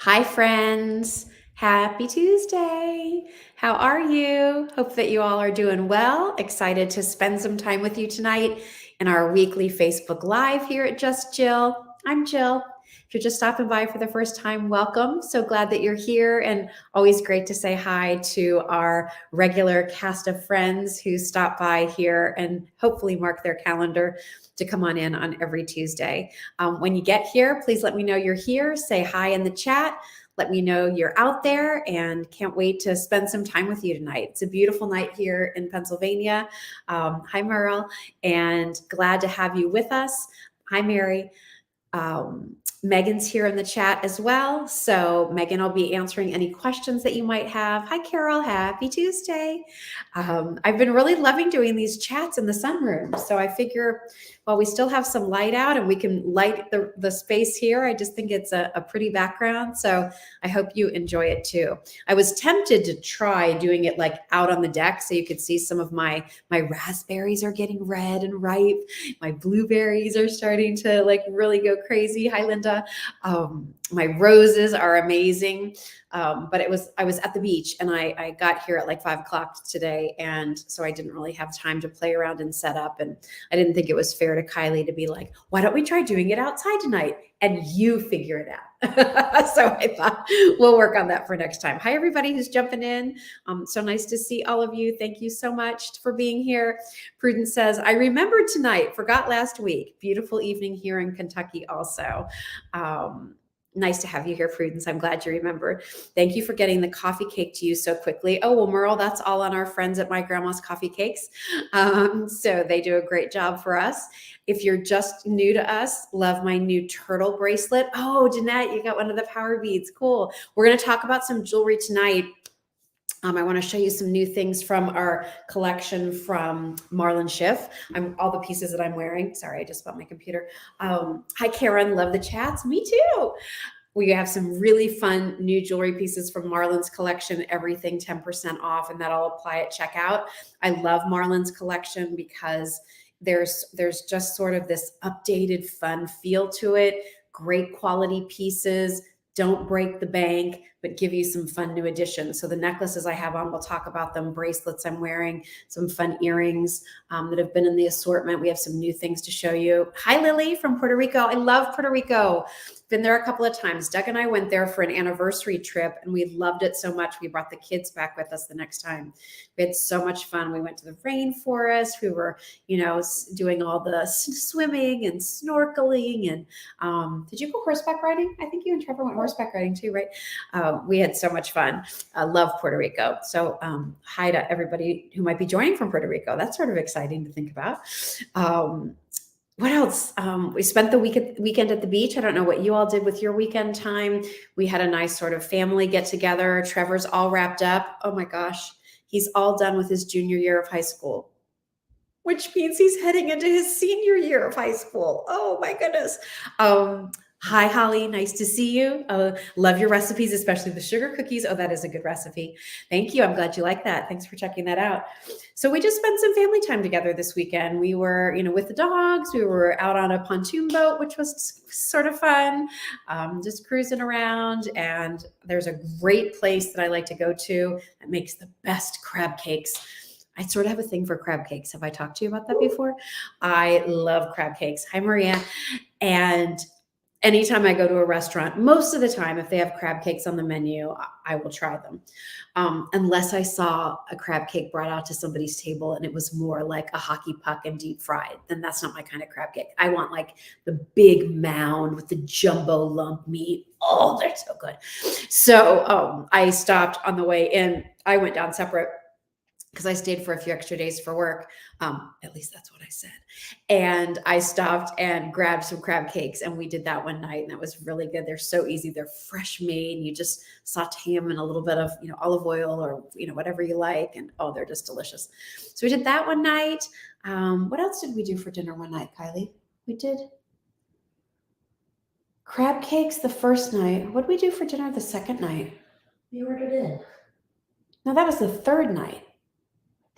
Hi, friends. Happy Tuesday. How are you? Hope that you all are doing well. Excited to spend some time with you tonight in our weekly Facebook Live here at Just Jill. I'm Jill. If you're just stopping by for the first time, welcome. So glad that you're here, and always great to say hi to our regular cast of friends who stop by here and hopefully mark their calendar to come on in on every Tuesday. When you get here, please let me know you're here. Say hi in the chat. Let me know you're out there, and can't wait to spend some time with you tonight. It's a beautiful night here in Pennsylvania. Hi, Merle, and glad to have you with us. Hi, Mary. Megan's here in the chat as well. So Megan will be answering any questions that you might have. Hi, Carol. Happy Tuesday. I've been really loving doing these chats in the sunroom. So I figure while we still have some light out and we can light the space here, I just think it's a pretty background. So I hope you enjoy it too. I was tempted to try doing it like out on the deck so you could see some of my raspberries are getting red and ripe. My blueberries are starting to like really go crazy. Hi, Linda. My roses are amazing. But I was at the beach, and I got here at like 5 o'clock today. And so I didn't really have time to play around and set up. And I didn't think it was fair to Kylie to be like, why don't we try doing it outside tonight? And you figure it out. So I thought we'll work on that for next time. Hi, everybody who's jumping in. So nice to see all of you. Thank you so much for being here. Prudence says, I remembered tonight, forgot last week. Beautiful evening here in Kentucky also. Nice to have you here, Prudence. I'm glad you remembered. Thank you for getting the coffee cake to you so quickly. Oh, well, Merle, that's all on our friends at My Grandma's Coffee Cakes. So they do a great job for us. If you're just new to us, love my new turtle bracelet. Oh, Jeanette, you got one of the power beads. Cool. We're going to talk about some jewelry tonight. I want to show you some new things from our collection from Marlin Schiff. All the pieces that I'm wearing. Sorry, I just bought my computer. Hi, Karen. Love the chats. Me too. We have some really fun new jewelry pieces from Marlin's collection, everything 10% off, and that'll apply at checkout. I love Marlin's collection because there's just sort of this updated, fun feel to it. Great quality pieces, don't break the bank, but give you some fun new additions. So the necklaces I have on, we'll talk about them. Bracelets I'm wearing, some fun earrings that have been in the assortment. We have some new things to show you. Hi, Lily from Puerto Rico. I love Puerto Rico. Been there a couple of times. Doug and I went there for an anniversary trip, and we loved it so much. We brought the kids back with us the next time. We had so much fun. We went to the rainforest. We were, doing all the swimming and snorkeling. And did you go horseback riding? I think you and Trevor went horseback riding too, right? We had so much fun. I love Puerto Rico. So hi to everybody who might be joining from Puerto Rico. That's sort of exciting to think about. What else? We spent the weekend at the beach. I don't know what you all did with your weekend time. We had a nice sort of family get together. Trevor's all wrapped up. Oh my gosh. He's all done with his junior year of high school, which means he's heading into his senior year of high school. Oh my goodness. Hi, Holly. Nice to see you. Love your recipes, especially the sugar cookies. Oh, that is a good recipe. Thank you. I'm glad you like that. Thanks for checking that out. So we just spent some family time together this weekend. We were, with the dogs. We were out on a pontoon boat, which was sort of fun, just cruising around. And there's a great place that I like to go to that makes the best crab cakes. I sort of have a thing for crab cakes. Have I talked to you about that before? I love crab cakes. Hi, Maria. And anytime I go to a restaurant, most of the time, if they have crab cakes on the menu, I will try them. Unless I saw a crab cake brought out to somebody's table and it was more like a hockey puck and deep fried, then that's not my kind of crab cake. I want like the big mound with the jumbo lump meat. Oh, they're so good. So I stopped on the way in. I went down separate because I stayed for a few extra days for work. At least that's what I said. And I stopped and grabbed some crab cakes, and we did that one night, and that was really good. They're so easy. They're fresh made. You just saute them in a little bit of, olive oil or, whatever you like. And oh, they're just delicious. So we did that one night. What else did we do for dinner one night, Kylie? We did crab cakes the first night. What did we do for dinner the second night? We ordered in. No, that was the third night.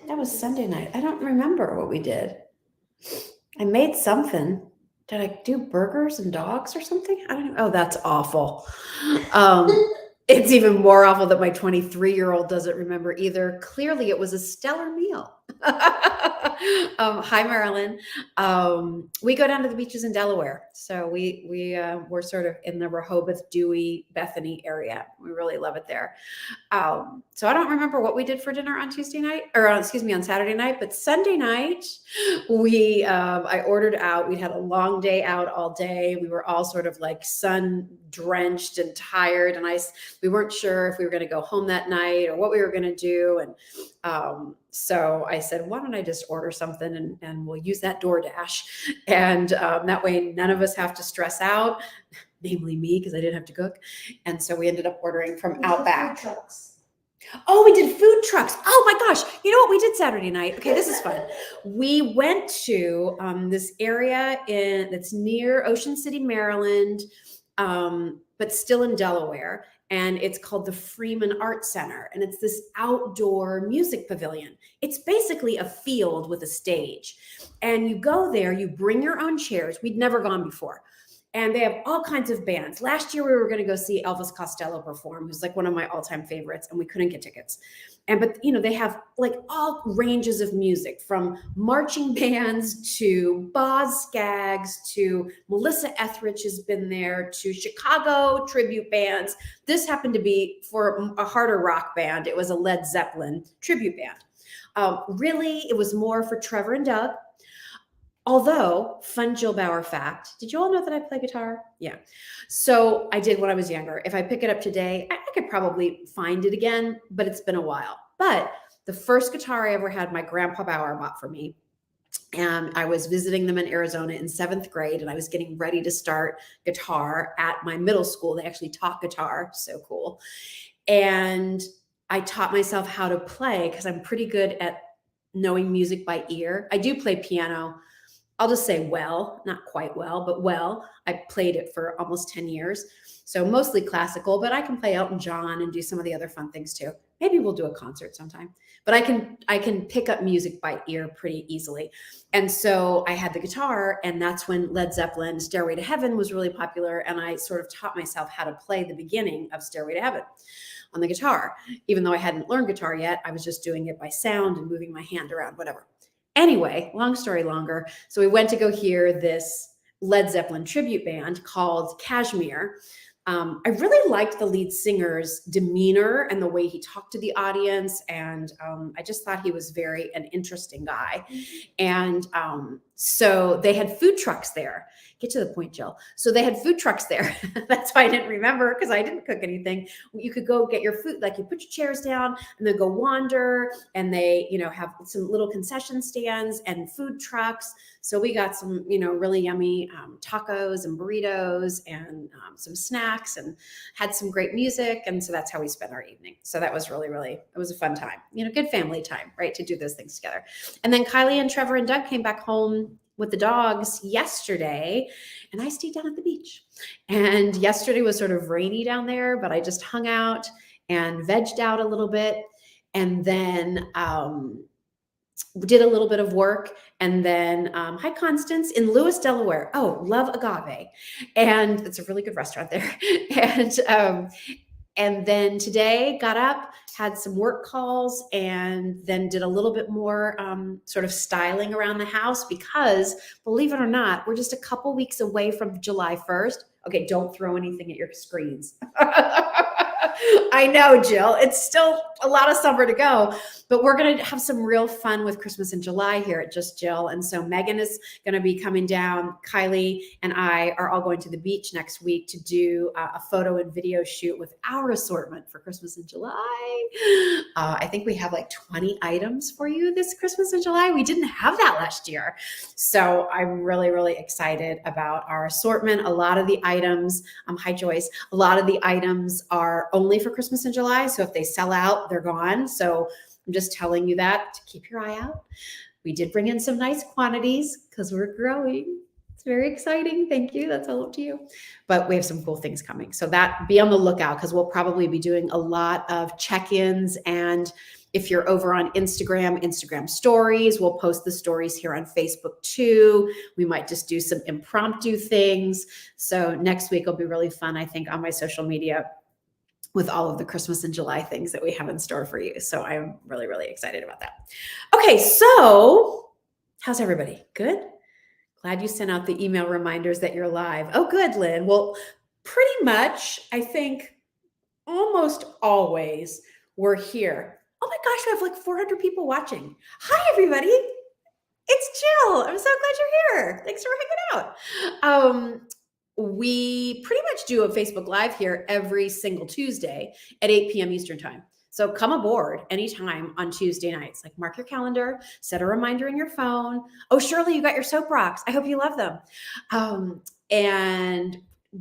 That was Sunday night. I don't remember what we did. I made something. Did I do burgers and dogs or something? I don't know. Oh, that's awful. Um, it's even more awful that my 23-year-old doesn't remember either. Clearly, it was a stellar meal. Hi, Marilyn. We go down to the beaches in Delaware, so we're sort of in the Rehoboth, Dewey, Bethany area. We really love it there. So I don't remember what we did for dinner on Tuesday night, or excuse me, on Saturday night, but Sunday night I ordered out. We had a long day out all day. We were all sort of like sun drenched and tired, and we weren't sure if we were going to go home that night or what we were going to do. And so I said, why don't I just order something and we'll use that DoorDash, and that way none of us have to stress out, namely me, because I didn't have to cook. And so we ended up ordering from Outback. Oh, we did food trucks. Oh my gosh. You know what we did Saturday night? Okay, this is fun. We went to this area that's near Ocean City, Maryland, but still in Delaware. And it's called the Freeman Art Center. And it's this outdoor music pavilion. It's basically a field with a stage. And you go there, you bring your own chairs. We'd never gone before. And they have all kinds of bands. Last year, we were going to go see Elvis Costello perform, who's like one of my all-time favorites, and we couldn't get tickets. But they have like all ranges of music, from marching bands to Boz Scaggs to Melissa Etheridge has been there, to Chicago tribute bands. This happened to be for a harder rock band. It was a Led Zeppelin tribute band. Really, it was more for Trevor and Doug. Although, fun Jill Bauer fact, did you all know that I play guitar? Yeah. So I did when I was younger. If I pick it up today, I could probably find it again, but it's been a while. But the first guitar I ever had, my grandpa Bauer bought for me. And I was visiting them in Arizona in 7th grade, and I was getting ready to start guitar at my middle school. They actually taught guitar. So cool. And I taught myself how to play because I'm pretty good at knowing music by ear. I do play piano. I'll just say well, not quite well, but well. I played it for almost 10 years. So mostly classical, but I can play Elton John and do some of the other fun things too. Maybe we'll do a concert sometime. But I can pick up music by ear pretty easily. And so I had the guitar, and that's when Led Zeppelin Stairway to Heaven was really popular. And I sort of taught myself how to play the beginning of Stairway to Heaven on the guitar. Even though I hadn't learned guitar yet, I was just doing it by sound and moving my hand around, whatever. Anyway, long story longer. So we went to go hear this Led Zeppelin tribute band called Kashmir. I really liked the lead singer's demeanor and the way he talked to the audience. And I just thought he was an interesting guy. And so they had food trucks there. Get to the point, Jill. So they had food trucks there. That's why I didn't remember, because I didn't cook anything. You could go get your food, like you put your chairs down and then go wander, and they, have some little concession stands and food trucks. So we got some, really yummy tacos and burritos and some snacks, and had some great music. And so that's how we spent our evening. So that was really, really, it was a fun time, good family time, right? To do those things together. And then Kylie and Trevor and Doug came back home with the dogs yesterday, and I stayed down at the beach. And yesterday was sort of rainy down there, but I just hung out and vegged out a little bit, and then did a little bit of work. And then hi Constance in Lewis, Delaware. Oh, love Agave, and it's a really good restaurant there. And then today got up, had some work calls, and then did a little bit more sort of styling around the house, because believe it or not, we're just a couple weeks away from July 1st. Okay, don't throw anything at your screens. I know, Jill, it's still a lot of summer to go, but we're going to have some real fun with Christmas in July here at Just Jill. And so Megan is going to be coming down. Kylie and I are all going to the beach next week to do a photo and video shoot with our assortment for Christmas in July. I think we have like 20 items for you this Christmas in July. We didn't have that last year. So I'm really, really excited about our assortment. A lot of the items, hi Joyce, a lot of the items are only for Christmas in July. So if they sell out, they're gone. So I'm just telling you that to keep your eye out. We did bring in some nice quantities because we're growing. It's very exciting. Thank you. That's all up to you. But we have some cool things coming. So that be on the lookout because we'll probably be doing a lot of check-ins. And if you're over on Instagram stories, we'll post the stories here on Facebook too. We might just do some impromptu things. So next week will be really fun, I think, on my social media with all of the Christmas and July things that we have in store for you. So I'm really, really excited about that. Okay, so how's everybody? Good? Glad you sent out the email reminders that you're live. Oh, good, Lynn. Well, pretty much, I think almost always we're here. Oh my gosh, we have like 400 people watching. Hi, everybody. It's Jill. I'm so glad you're here. Thanks for hanging out. We pretty much do a Facebook Live here every single Tuesday at 8 p.m. Eastern Time. So come aboard anytime on Tuesday nights. Like mark your calendar, set a reminder in your phone. Oh, Shirley, you got your soap rocks. I hope you love them. And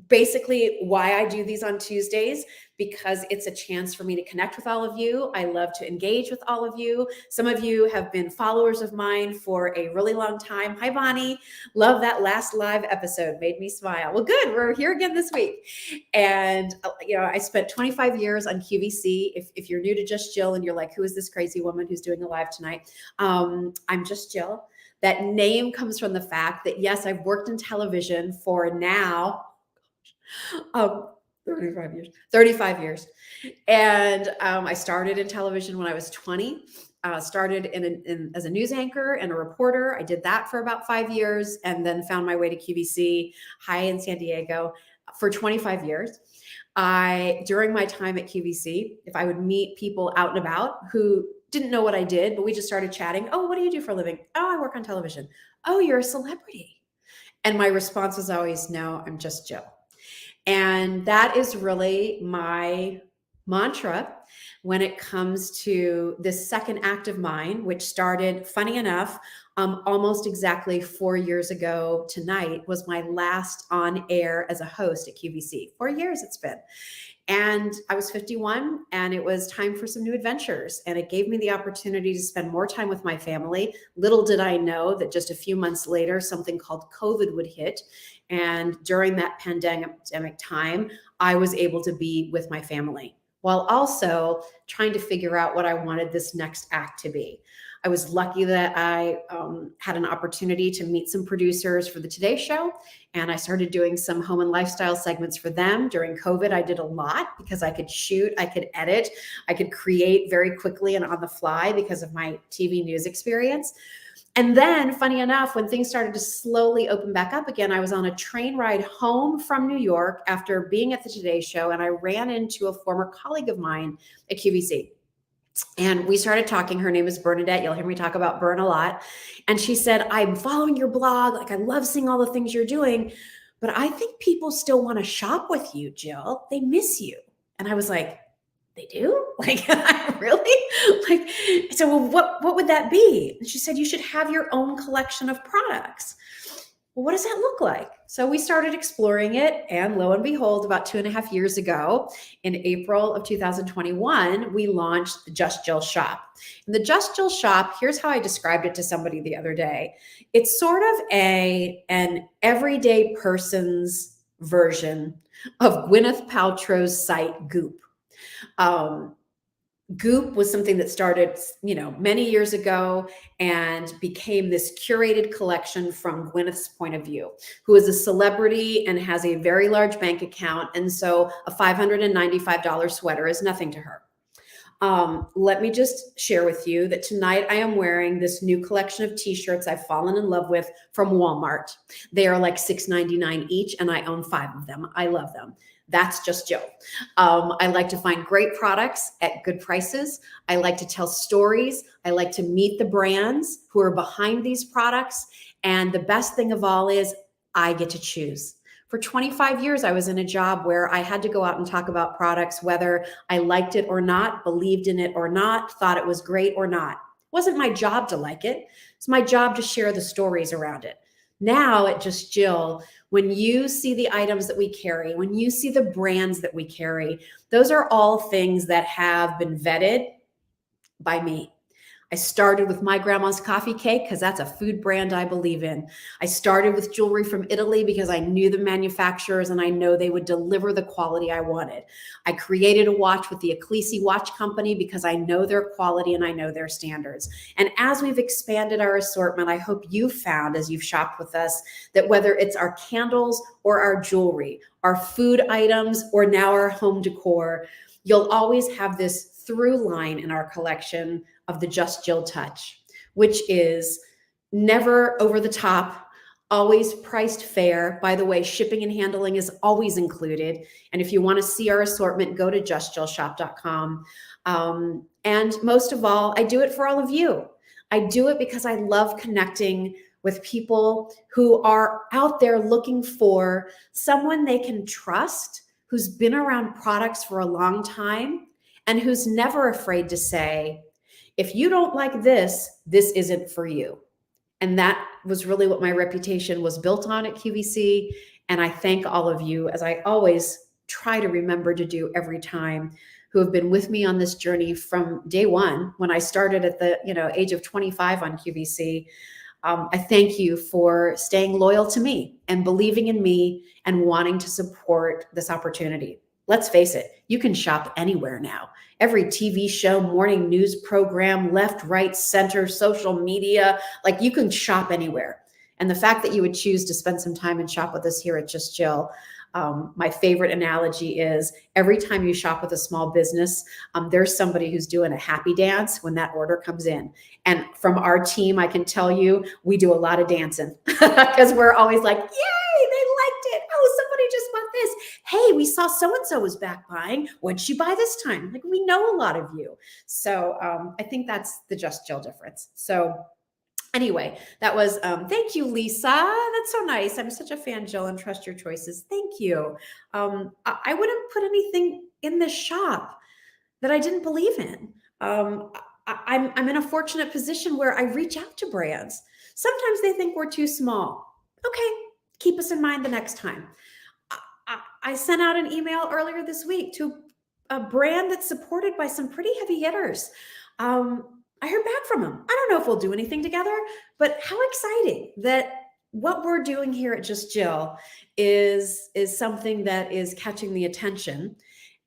basically why I do these on Tuesdays, because it's a chance for me to connect with all of you. I love to engage with all of you. Some of you have been followers of mine for a really long time. Hi, Bonnie. Love that last live episode. Made me smile. Well, good. We're here again this week. And, I spent 25 years on QVC. If you're new to Just Jill and you're like, who is this crazy woman who's doing a live tonight? I'm Just Jill. That name comes from the fact that, yes, I've worked in television for now 35 years. And I started in television when I was 20. Started as a news anchor and a reporter. I did that for about 5 years and then found my way to QVC, high in San Diego, for 25 years. During my time at QVC, if I would meet people out and about who didn't know what I did, but we just started chatting. Oh, what do you do for a living? Oh, I work on television. Oh, you're a celebrity. And my response was always, no, I'm just Jill. And that is really my mantra when it comes to this second act of mine, which started, funny enough, almost exactly 4 years ago tonight was my last on air as a host at QVC. 4 years it's been. And I was 51 and it was time for some new adventures. And it gave me the opportunity to spend more time with my family. Little did I know that just a few months later, something called COVID would hit. And during that pandemic time, I was able to be with my family while also trying to figure out what I wanted this next act to be. I was lucky that I had an opportunity to meet some producers for the Today Show, and I started doing some home and lifestyle segments for them. During COVID, I did a lot because I could shoot, I could edit, I could create very quickly and on the fly because of my TV news experience. And then, funny enough, when things started to slowly open back up again, I was on a train ride home from New York after being at the Today Show, and I ran into a former colleague of mine at QVC. And we started talking. Her name is Bernadette. You'll hear me talk about Bern a lot. And she said, I'm following your blog. Like, I love seeing all the things you're doing, but I think people still want to shop with you, Jill. They miss you. And I was like, they do? Like, really? Like, so what would that be? And she said, you should have your own collection of products. Well, what does that look like? So we started exploring it, and lo and behold, about 2.5 years ago, in April of 2021, we launched the Just Jill Shop. And the Just Jill Shop, here's how I described it to somebody the other day. It's sort of an everyday person's version of Gwyneth Paltrow's site Goop. Goop was something that started, many years ago and became this curated collection from Gwyneth's point of view, who is a celebrity and has a very large bank account. And so a $595 sweater is nothing to her. Let me just share with you that tonight I am wearing this new collection of t-shirts I've fallen in love with from Walmart. They are like $6.99 each, and I own 5 of them. I love them. That's Just Jill. I like to find great products at good prices. I like to tell stories. I like to meet the brands who are behind these products. And the best thing of all is I get to choose. For 25 years, I was in a job where I had to go out and talk about products, whether I liked it or not, believed in it or not, thought it was great or not. It wasn't my job to like it. It's my job to share the stories around it. Now at Just Jill, when you see the items that we carry, when you see the brands that we carry, those are all things that have been vetted by me. I started with My Grandma's Coffee Cake because that's a food brand I believe in. I started with jewelry from Italy because I knew the manufacturers and I know they would deliver the quality I wanted. I created a watch with the Ecclesi Watch Company because I know their quality and I know their standards. And as we've expanded our assortment, I hope you found as you've shopped with us that whether it's our candles or our jewelry, our food items, or now our home decor, you'll always have this through line in our collection of the Just Jill touch, which is never over the top, always priced fair. By the way, shipping and handling is always included. And if you want to see our assortment, go to justjillshop.com. And most of all, I do it for all of you. I do it because I love connecting with people who are out there looking for someone they can trust, who's been around products for a long time, and who's never afraid to say, if you don't like this, this isn't for you. And that was really what my reputation was built on at QVC. And I thank all of you, as I always try to remember to do every time, who have been with me on this journey from day one when I started at the age of 25 on QVC. I thank you for staying loyal to me and believing in me and wanting to support this opportunity. Let's face it, you can shop anywhere now. Every TV show, morning news program, left, right, center, social media, like you can shop anywhere. And the fact that you would choose to spend some time and shop with us here at Just Jill, my favorite analogy is every time you shop with a small business, there's somebody who's doing a happy dance when that order comes in. And from our team, I can tell you, we do a lot of dancing because we're always like, yay, they liked it. Oh, somebody just bought this. Hey, we saw so-and-so was back buying. What'd she buy this time? Like, we know a lot of you. So I think that's the Just Jill difference. So anyway, that was, thank you, Lisa. That's so nice. I'm such a fan, Jill, and trust your choices. Thank you. I wouldn't put anything in this shop that I didn't believe in. I'm in a fortunate position where I reach out to brands. Sometimes they think we're too small. Okay, keep us in mind the next time. I sent out an email earlier this week to a brand that's supported by some pretty heavy hitters. I heard back from them. I don't know if we'll do anything together, but how exciting that what we're doing here at Just Jill is something that is catching the attention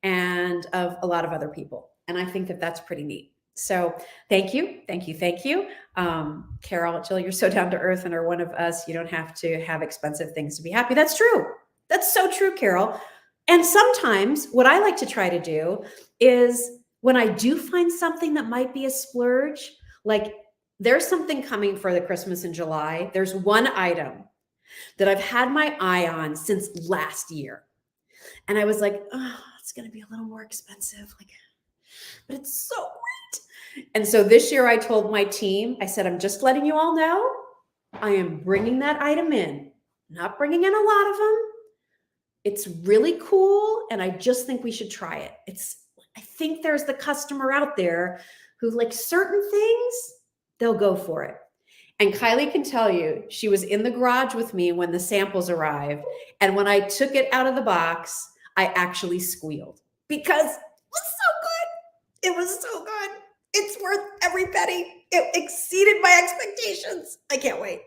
and of a lot of other people. And I think that that's pretty neat. So thank you. Thank you. Thank you. Carol, Jill, you're so down to earth and are one of us. You don't have to have expensive things to be happy. That's true. That's so true, Carol. And sometimes what I like to try to do is when I do find something that might be a splurge, like there's something coming for the Christmas in July. There's one item that I've had my eye on since last year. And I was like, oh, it's going to be a little more expensive. But it's so great. And so this year I told my team, I said, I'm just letting you all know, I am bringing that item in, not bringing in a lot of them. It's really cool. And I just think we should try it. I think there's the customer out there who like certain things, they'll go for it. And Kylie can tell you, she was in the garage with me when the samples arrived. And when I took it out of the box, I actually squealed because it was so good. It was so good. It's worth every penny. It exceeded my expectations. I can't wait.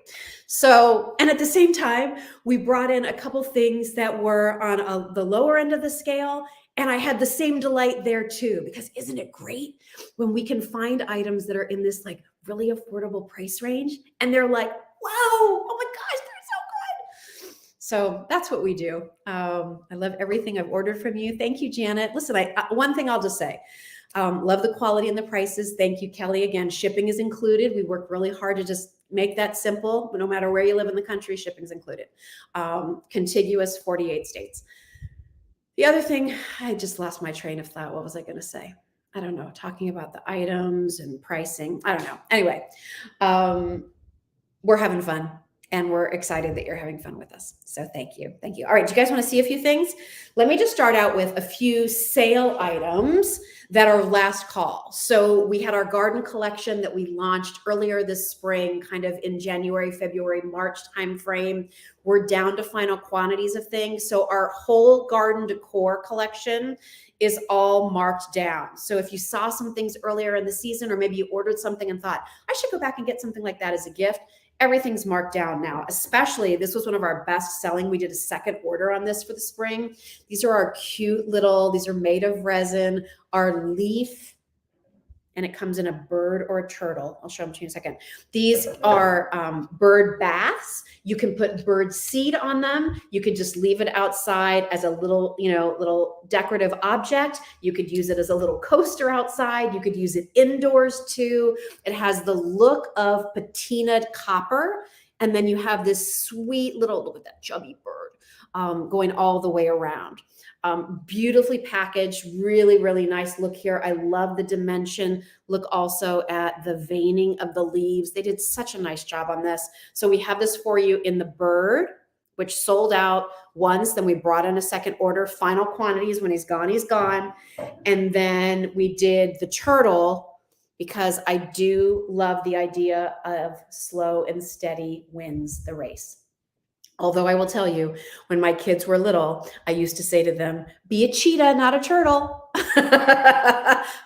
So, and at the same time, we brought in a couple things that were on the lower end of the scale. And I had the same delight there too, because isn't it great when we can find items that are in this like really affordable price range and they're like, wow, oh my gosh, they're so good. So that's what we do. I love everything I've ordered from you. Thank you, Janet. Listen, one thing I'll just say, love the quality and the prices. Thank you, Kelly. Again, shipping is included. We work really hard to just make that simple. No matter where you live in the country, shipping's included. Contiguous 48 states. The other thing, I just lost my train of thought. What was I going to say? I don't know. Talking about the items and pricing. I don't know. Anyway, we're having fun. and we're excited that you're having fun with us. So thank you. Thank you. All right. Do you guys want to see a few things? Let me just start out with a few sale items that are last call. So we had our garden collection that we launched earlier this spring, kind of in January, February, March timeframe. We're down to final quantities of things. So our whole garden decor collection is all marked down. So if you saw some things earlier in the season, or maybe you ordered something and thought, I should go back and get something like that as a gift, everything's marked down now. Especially, this was one of our best selling. We did a second order on this for the spring. These are our cute little, these are made of resin, our leaf, and it comes in a bird or a turtle. I'll show them to you in a second. These are bird baths. You can put bird seed on them. You could just leave it outside as a little, little decorative object. You could use it as a little coaster outside. You could use it indoors too. It has the look of patinaed copper. And then you have this sweet little, look at that chubby bird going all the way around. Beautifully packaged, really, really nice look here. I love the dimension. Look also at the veining of the leaves. They did such a nice job on this. So we have this for you in the bird, which sold out once. Then we brought in a second order, final quantities. When he's gone, he's gone. And then we did the turtle, because I do love the idea of slow and steady wins the race. Although I will tell you, when my kids were little, I used to say to them, be a cheetah, not a turtle.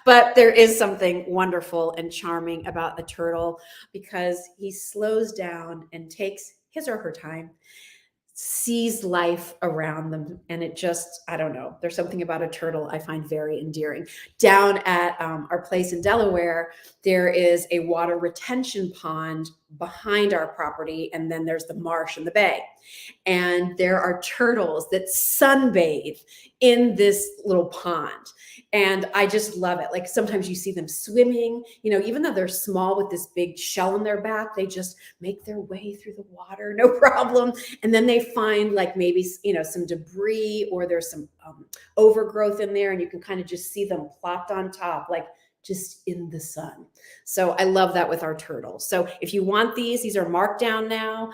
But there is something wonderful and charming about a turtle, because he slows down and takes his or her time, sees life around them. And it just, I don't know, there's something about a turtle I find very endearing. Down at our place in Delaware, there is a water retention pond behind our property. And then there's the marsh and the bay. And there are turtles that sunbathe in this little pond. And I just love it. Like, sometimes you see them swimming, even though they're small with this big shell on their back, they just make their way through the water, no problem. And then they find like maybe, some debris, or there's some overgrowth in there, and you can kind of just see them plopped on top, like just in the sun. So I love that with our turtles. So if you want these are marked down now.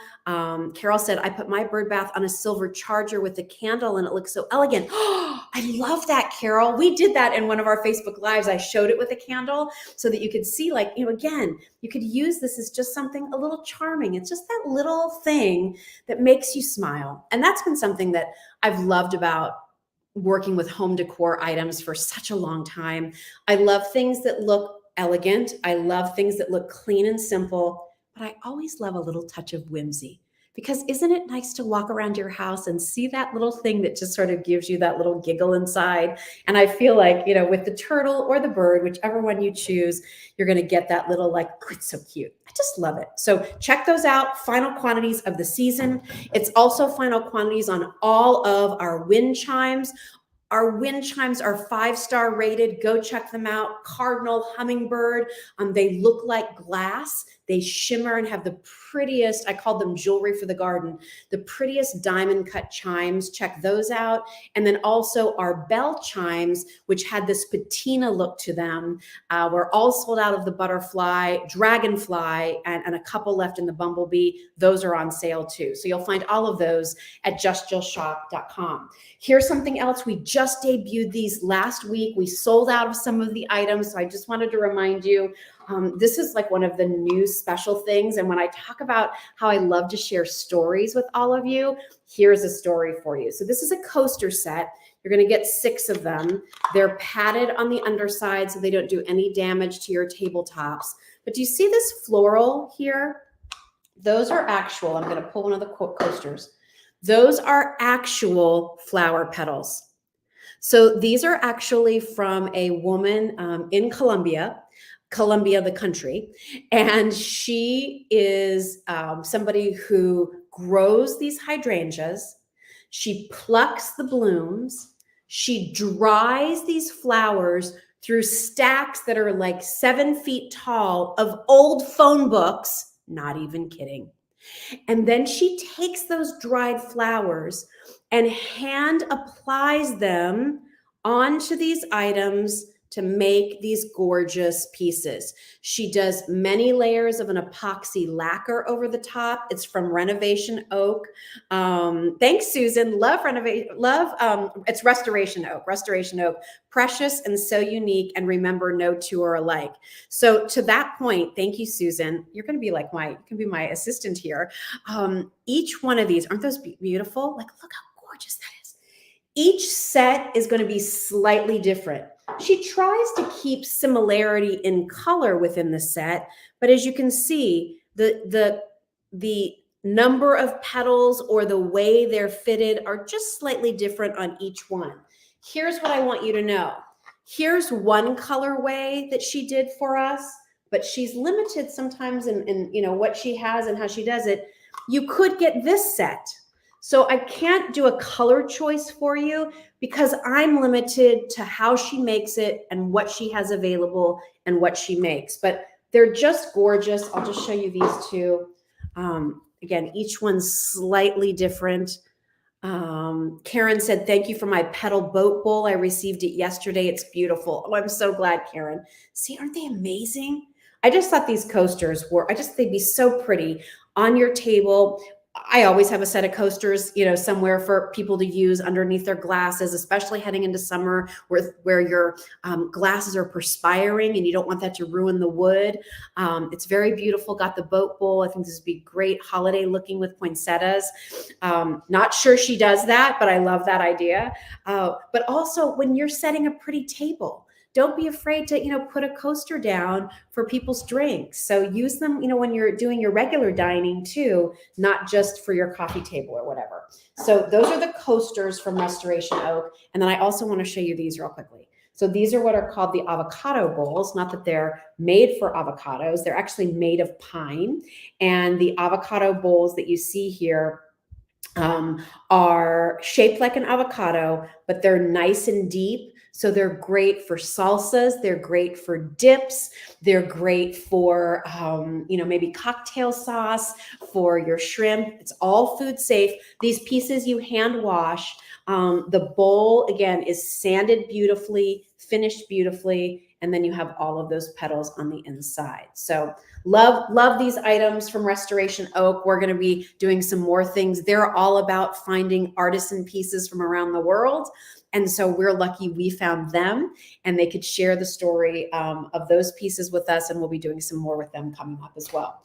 Carol said, I put my bird bath on a silver charger with a candle and it looks so elegant. Oh, I love that, Carol. We did that in one of our Facebook Lives. I showed it with a candle so that you could see, like, again, you could use this as just something a little charming. It's just that little thing that makes you smile. And that's been something that I've loved about working with home decor items for such a long time. I love things that look elegant. I love things that look clean and simple, but I always love a little touch of whimsy, because isn't it nice to walk around your house and see that little thing that just sort of gives you that little giggle inside? And I feel like, with the turtle or the bird, whichever one you choose, you're going to get that little, like, oh, it's so cute. I just love it. So check those out. Final quantities of the season. It's also final quantities on all of our wind chimes. Our wind chimes are 5-star rated. Go check them out. Cardinal, hummingbird. They look like glass. They shimmer and have the prettiest, I call them jewelry for the garden, the prettiest diamond cut chimes. Check those out. And then also our bell chimes, which had this patina look to them. We're all sold out of the butterfly, dragonfly, and a couple left in the bumblebee. Those are on sale too. So you'll find all of those at justjillshop.com. Here's something else. We just debuted these last week. We sold out of some of the items. So I just wanted to remind you, this is like one of the new special things. And when I talk about how I love to share stories with all of you, here's a story for you. So this is a coaster set. You're going to get 6 of them. They're padded on the underside so they don't do any damage to your tabletops. But do you see this floral here? Those are actual. I'm going to pull one of the coasters. Those are actual flower petals. So these are actually from a woman in Colombia, the country. And she is somebody who grows these hydrangeas. She plucks the blooms. She dries these flowers through stacks that are like 7 feet tall of old phone books. Not even kidding. And then she takes those dried flowers and hand applies them onto these items to make these gorgeous pieces. She does many layers of an epoxy lacquer over the top. It's from Renovation Oak. Thanks, Susan. Love Renovation. It's Restoration Oak. Restoration Oak. Precious and so unique. And remember, no two are alike. So to that point, thank you, Susan. You're going to be like you can be my assistant here. Each one of these, aren't those beautiful? Like, look how gorgeous that is. Each set is going to be slightly different. She tries to keep similarity in color within the set, but as you can see, the number of petals or the way they're fitted are just slightly different on each one. Here's what I want you to know. Here's one colorway that she did for us, but she's limited sometimes in what she has and how she does it. You could get this set. So I can't do a color choice for you because I'm limited to how she makes it and what she has available and what she makes. But they're just gorgeous. I'll just show you these two. Again, each one's slightly different. Karen said, thank you for my petal boat bowl. I received it yesterday. It's beautiful. Oh, I'm so glad, Karen. See, aren't they amazing? I just thought these coasters they'd be so pretty on your table. I always have a set of coasters, somewhere for people to use underneath their glasses, especially heading into summer where your glasses are perspiring and you don't want that to ruin the wood. It's very beautiful. Got the boat bowl. I think this would be great holiday looking with poinsettias. Not sure she does that, but I love that idea. But also when you're setting a pretty table, don't be afraid to, put a coaster down for people's drinks. So use them, when you're doing your regular dining too, not just for your coffee table or whatever. So those are the coasters from Restoration Oak. And then I also want to show you these real quickly. So these are what are called the avocado bowls. Not that they're made for avocados. They're actually made of pine. And the avocado bowls that you see here are shaped like an avocado, but they're nice and deep. So they're great for salsas. They're great for dips. They're great for, maybe cocktail sauce for your shrimp. It's all food safe. These pieces you hand wash. The bowl, again, is sanded beautifully, finished beautifully, and then you have all of those petals on the inside. So love these items from Restoration Oak. We're going to be doing some more things. They're all about finding artisan pieces from around the world. And so we're lucky we found them and they could share the story of those pieces with us. And we'll be doing some more with them coming up as well.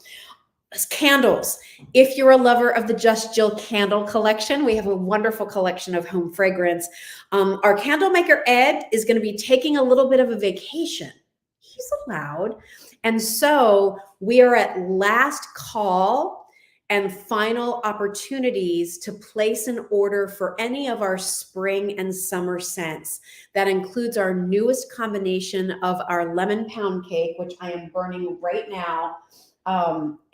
Candles. If you're a lover of the Just Jill candle collection, we have a wonderful collection of home fragrance. Our candle maker, Ed, is going to be taking a little bit of a vacation. He's allowed. And so we are at last call and final opportunities to place an order for any of our spring and summer scents. That includes our newest combination of our lemon pound cake, which I am burning right now.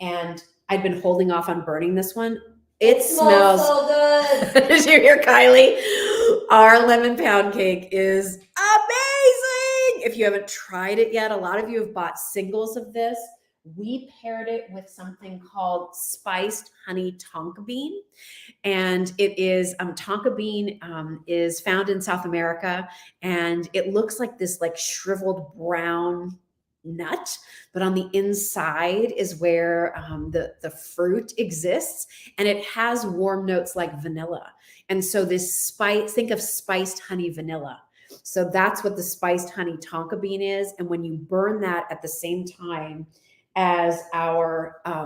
And I've been holding off on burning this one. It smells so good. Did you hear Kylie? Our lemon pound cake is amazing. If you haven't tried it yet, a lot of you have bought singles of this. We paired it with something called spiced honey tonka bean. And it is, tonka bean is found in South America. And it looks like this like shriveled brown nut, but on the inside is where the fruit exists. And it has warm notes like vanilla. And so this spice, think of spiced honey vanilla. So that's what the spiced honey tonka bean is. And when you burn that at the same time as our, I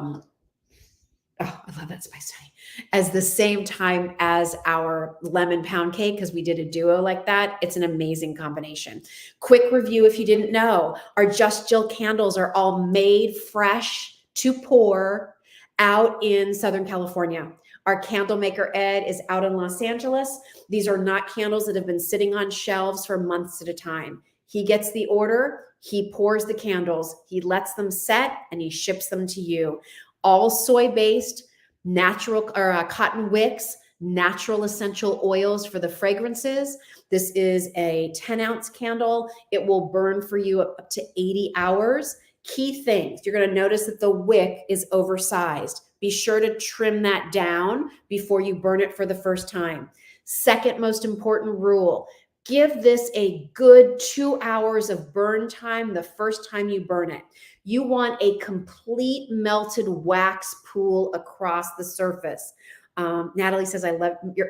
love that spiced honey, as the same time as our lemon pound cake, because we did a duo like that. It's an amazing combination. Quick review if you didn't know, our Just Jill candles are all made fresh to pour out in Southern California. Our candle maker, Ed, is out in Los Angeles. These are not candles that have been sitting on shelves for months at a time. He gets the order, he pours the candles, he lets them set, and he ships them to you. All soy-based, natural or cotton wicks, natural essential oils for the fragrances. This is a 10-ounce candle. It will burn for you up to 80 hours. Key things, you're going to notice that the wick is oversized. Be sure to trim that down before you burn it for the first time. Second most important rule, give this a good 2 hours of burn time the first time you burn it. You want a complete melted wax pool across the surface. Natalie says,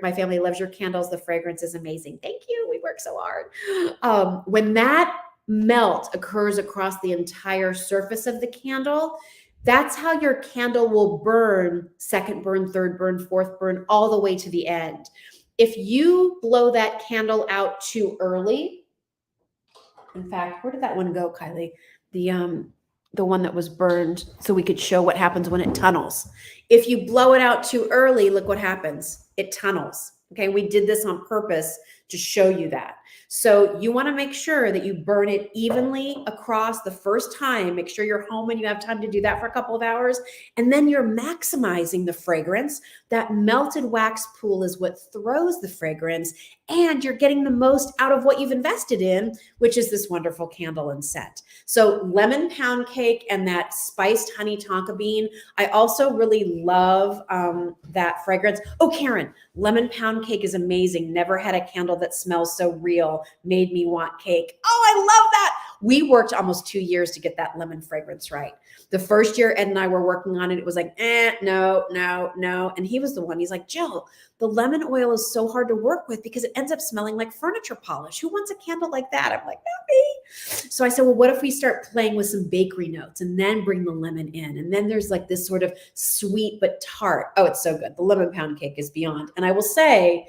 my family loves your candles. The fragrance is amazing. Thank you. We work so hard. When that melt occurs across the entire surface of the candle, that's how your candle will burn, second burn, third burn, fourth burn, all the way to the end. If you blow that candle out too early, in fact, where did that one go, Kylie? The one that was burned, so we could show what happens when it tunnels. If you blow it out too early, look what happens. It tunnels. Okay, we did this on purpose to show you that. So you want to make sure that you burn it evenly across the first time. Make sure you're home and you have time to do that for a couple of hours. And then you're maximizing the fragrance. That melted wax pool is what throws the fragrance, and you're getting the most out of what you've invested in, which is this wonderful candle and scent. So lemon pound cake and that spiced honey tonka bean. I also really love that fragrance. Oh, Karen, lemon pound cake is amazing. Never had a candle that smells so real. Made me want cake. Oh, I love that. We worked almost 2 years to get that lemon fragrance right. The first year Ed and I were working on it, it was like, no. And he was the one, he's like, Jill, the lemon oil is so hard to work with because it ends up smelling like furniture polish. Who wants a candle like that? I'm like, not me. So I said, well, what if we start playing with some bakery notes and then bring the lemon in? And then there's like this sort of sweet but tart. Oh, it's so good. The lemon pound cake is beyond. And I will say,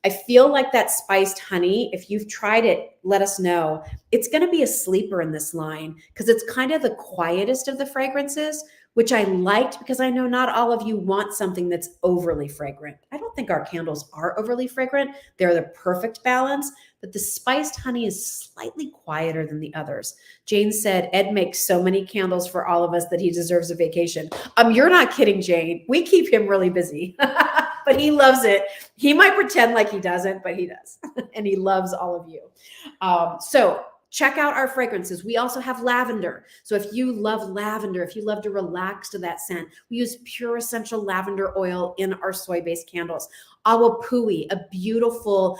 I feel like that spiced honey, if you've tried it, let us know. It's going to be a sleeper in this line because it's kind of the quietest of the fragrances, which I liked because I know not all of you want something that's overly fragrant. I don't think our candles are overly fragrant. They're the perfect balance, but the spiced honey is slightly quieter than the others. Jane said, Ed makes so many candles for all of us that he deserves a vacation. You're not kidding, Jane. We keep him really busy, but he loves it. He might pretend like he doesn't, but he does. And he loves all of you. So check out our fragrances. We also have lavender. So if you love lavender, if you love to relax to that scent, we use pure essential lavender oil in our soy-based candles. Awapui, a beautiful,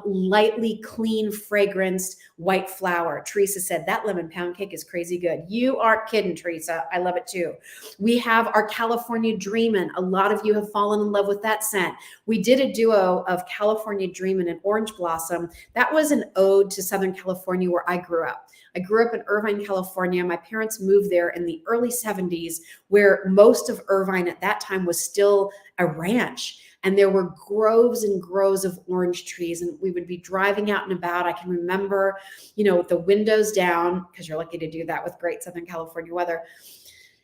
lightly clean, fragranced white flower. Teresa said, that lemon pound cake is crazy good. You aren't kidding, Teresa. I love it too. We have our California Dreamin'. A lot of you have fallen in love with that scent. We did a duo of California Dreamin' and Orange Blossom. That was an ode to Southern California where I grew up. I grew up in Irvine, California. My parents moved there in the early 70s, where most of Irvine at that time was still a ranch. And there were groves and groves of orange trees, and we would be driving out and about. I can remember, with the windows down, because you're lucky to do that with great Southern California weather.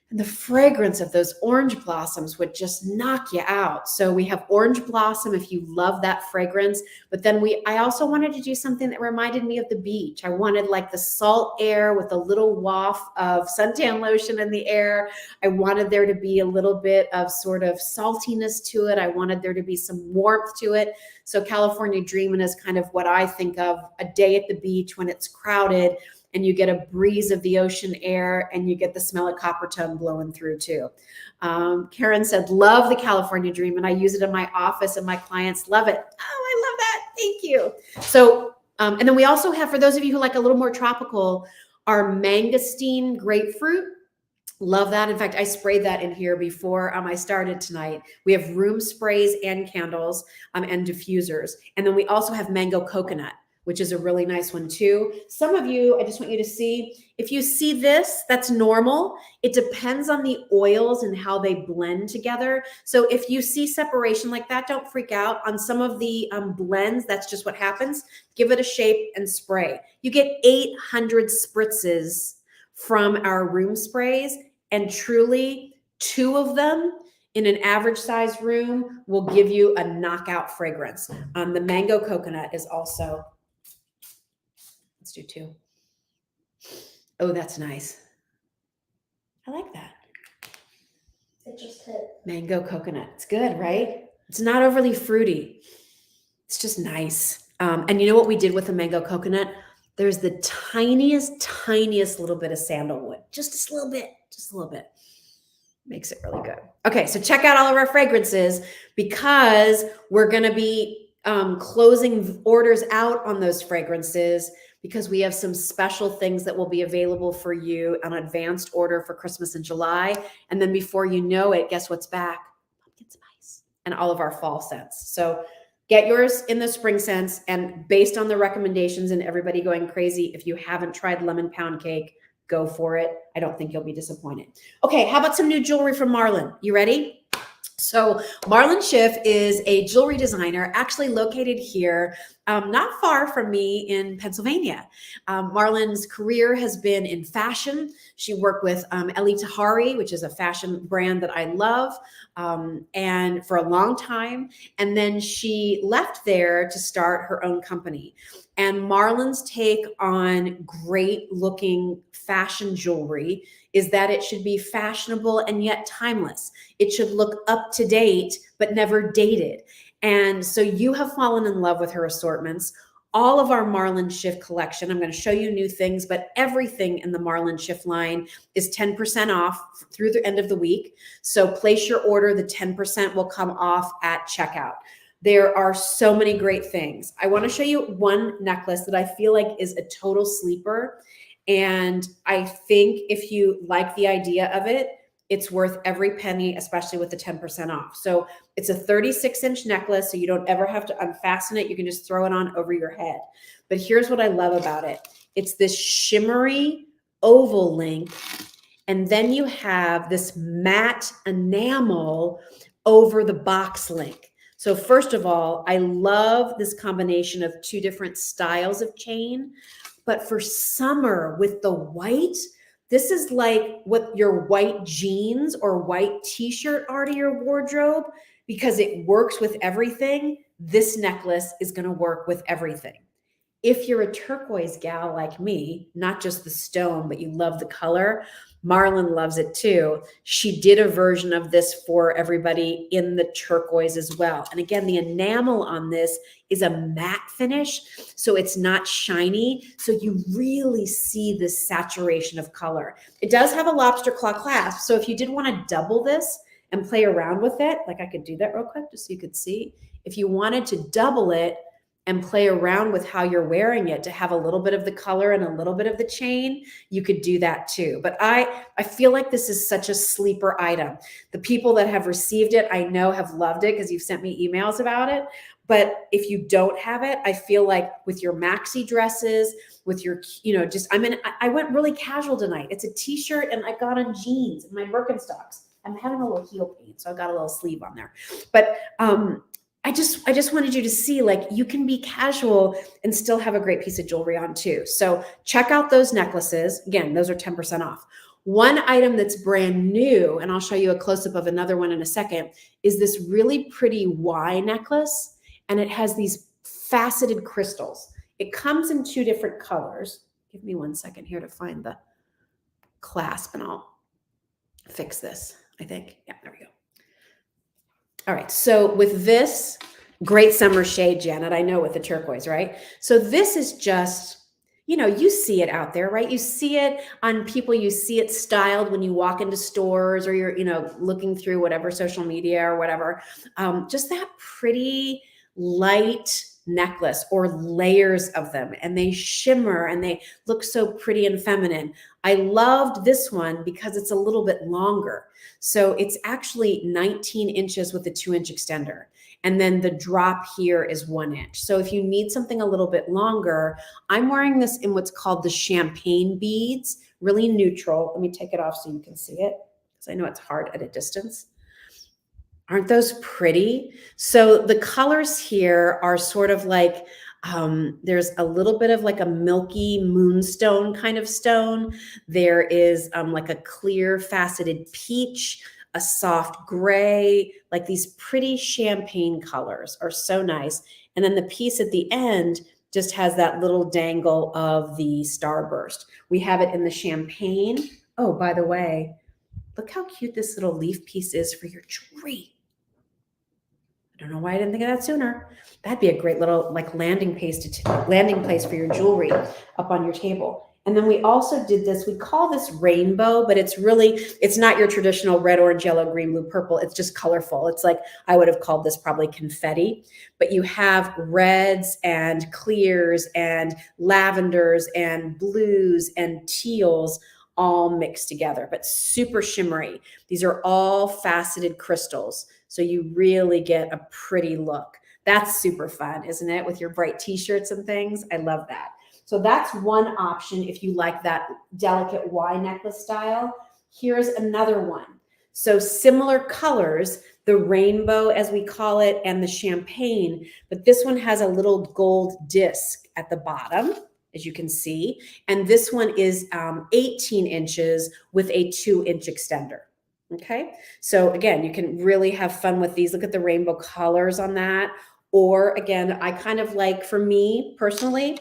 And the fragrance of those orange blossoms would just knock you out. So we have orange blossom if you love that fragrance. But then I also wanted to do something that reminded me of the beach. I wanted like the salt air with a little waft of suntan lotion in the air. I wanted there to be a little bit of sort of saltiness to it. I wanted there to be some warmth to it. So California Dreamin' is kind of what I think of a day at the beach when it's crowded, and you get a breeze of the ocean air, and you get the smell of Coppertone blowing through too. Karen said, love the California Dream, and I use it in my office, and my clients love it. Oh, I love that. Thank you. So, and then we also have, for those of you who like a little more tropical, our mangosteen grapefruit. Love that. In fact, I sprayed that in here before I started tonight. We have room sprays and candles and diffusers. And then we also have mango coconut, which is a really nice one too. Some of you, I just want you to see, if you see this, that's normal. It depends on the oils and how they blend together. So if you see separation like that, don't freak out. On some of the blends, that's just what happens. Give it a shape and spray. You get 800 spritzes from our room sprays, and truly 2 of them in an average size room will give you a knockout fragrance. The mango coconut is also, let's do 2. Oh, that's nice. I like that. It just hit. Mango coconut. It's good, right? It's not overly fruity. It's just nice. And you know what we did with the mango coconut? There's the tiniest little bit of sandalwood. Just a little bit. Makes it really good. Okay, so check out all of our fragrances because we're going to be closing orders out on those fragrances because we have some special things that will be available for you on advanced order for Christmas in July. And then before you know it, guess what's back? Pumpkin spice and all of our fall scents. So get yours in the spring scents, and based on the recommendations and everybody going crazy, if you haven't tried lemon pound cake, go for it. I don't think you'll be disappointed. Okay, how about some new jewelry from Marlin? You ready? So Marlin Schiff is a jewelry designer actually located here, not far from me in Pennsylvania. Marlin's career has been in fashion. She worked with Elie Tahari, which is a fashion brand that I love, and for a long time. And then she left there to start her own company. And Marlin's take on great looking fashion jewelry is that it should be fashionable and yet timeless. It should look up to date, but never dated. And so you have fallen in love with her assortments. All of our Marlin Schiff collection, I'm going to show you new things, but everything in the Marlin Schiff line is 10% off through the end of the week. So place your order. The 10% will come off at checkout. There are so many great things. I want to show you one necklace that I feel like is a total sleeper. And I think if you like the idea of it, it's worth every penny, especially with the 10% off. So it's a 36-inch necklace, so you don't ever have to unfasten it. You can just throw it on over your head. But here's what I love about it. It's this shimmery oval link, and then you have this matte enamel over the box link. So first of all, I love this combination of two different styles of chain. But for summer with the white, this is like what your white jeans or white t-shirt are to your wardrobe, because it works with everything. This necklace is going to work with everything. If you're a turquoise gal like me, not just the stone, but you love the color, Marlin loves it too. She did a version of this for everybody in the turquoise as well. And again, the enamel on this is a matte finish, so it's not shiny. So you really see this saturation of color. It does have a lobster claw clasp. So if you did want to double this and play around with it, like I could do that real quick just so you could see. If you wanted to double it and play around with how you're wearing it to have a little bit of the color and a little bit of the chain, you could do that too. But I feel like this is such a sleeper item. The people that have received it, I know, have loved it because you've sent me emails about it. But if you don't have it, I feel like with your maxi dresses, with your, I went really casual tonight. It's a t-shirt and I got on jeans and my Birkenstocks. I'm having a little heel pain, so I got a little sleeve on there. But I just wanted you to see, like, you can be casual and still have a great piece of jewelry on too. So check out those necklaces. Again, those are 10% off. One item that's brand new, and I'll show you a close-up of another one in a second, is this really pretty Y necklace, and it has these faceted crystals. It comes in two different colors. Give me 1 second here to find the clasp, and I'll fix this, I think. Yeah, there we go. All right, so with this, great summer shade, Janet, I know, with the turquoise, right? So this is just, you see it out there, right? You see it on people, you see it styled when you walk into stores or you're, looking through whatever social media or whatever. Just that pretty light necklace or layers of them, and they shimmer and they look so pretty and feminine. I loved this one because it's a little bit longer. So it's actually 19 inches with a 2-inch extender. And then the drop here is 1 inch. So if you need something a little bit longer, I'm wearing this in what's called the champagne beads, really neutral. Let me take it off so you can see it, because I know it's hard at a distance. Aren't those pretty? So the colors here are sort of like, there's a little bit of like a milky moonstone kind of stone. There is like a clear faceted peach, a soft gray, like these pretty champagne colors are so nice. And then the piece at the end just has that little dangle of the starburst. We have it in the champagne. Oh, by the way, look how cute this little leaf piece is for your jewelry. I don't know why I didn't think of that sooner. That'd be a great little like landing place for your jewelry up on your table. And then we also did this, we call this rainbow, but it's not your traditional red, orange, yellow, green, blue, purple. It's just colorful. It's like, I would have called this probably confetti, but you have reds and clears and lavenders and blues and teals all mixed together, but super shimmery. These are all faceted crystals. So you really get a pretty look. That's super fun, isn't it? With your bright t-shirts and things. I love that. So that's one option if you like that delicate Y necklace style. Here's another one. So similar colors, the rainbow as we call it, and the champagne, but this one has a little gold disc at the bottom, as you can see. And this one is 18 inches with a 2-inch extender. Okay. So again, you can really have fun with these. Look at the rainbow colors on that. Or again, I kind of like, for me personally,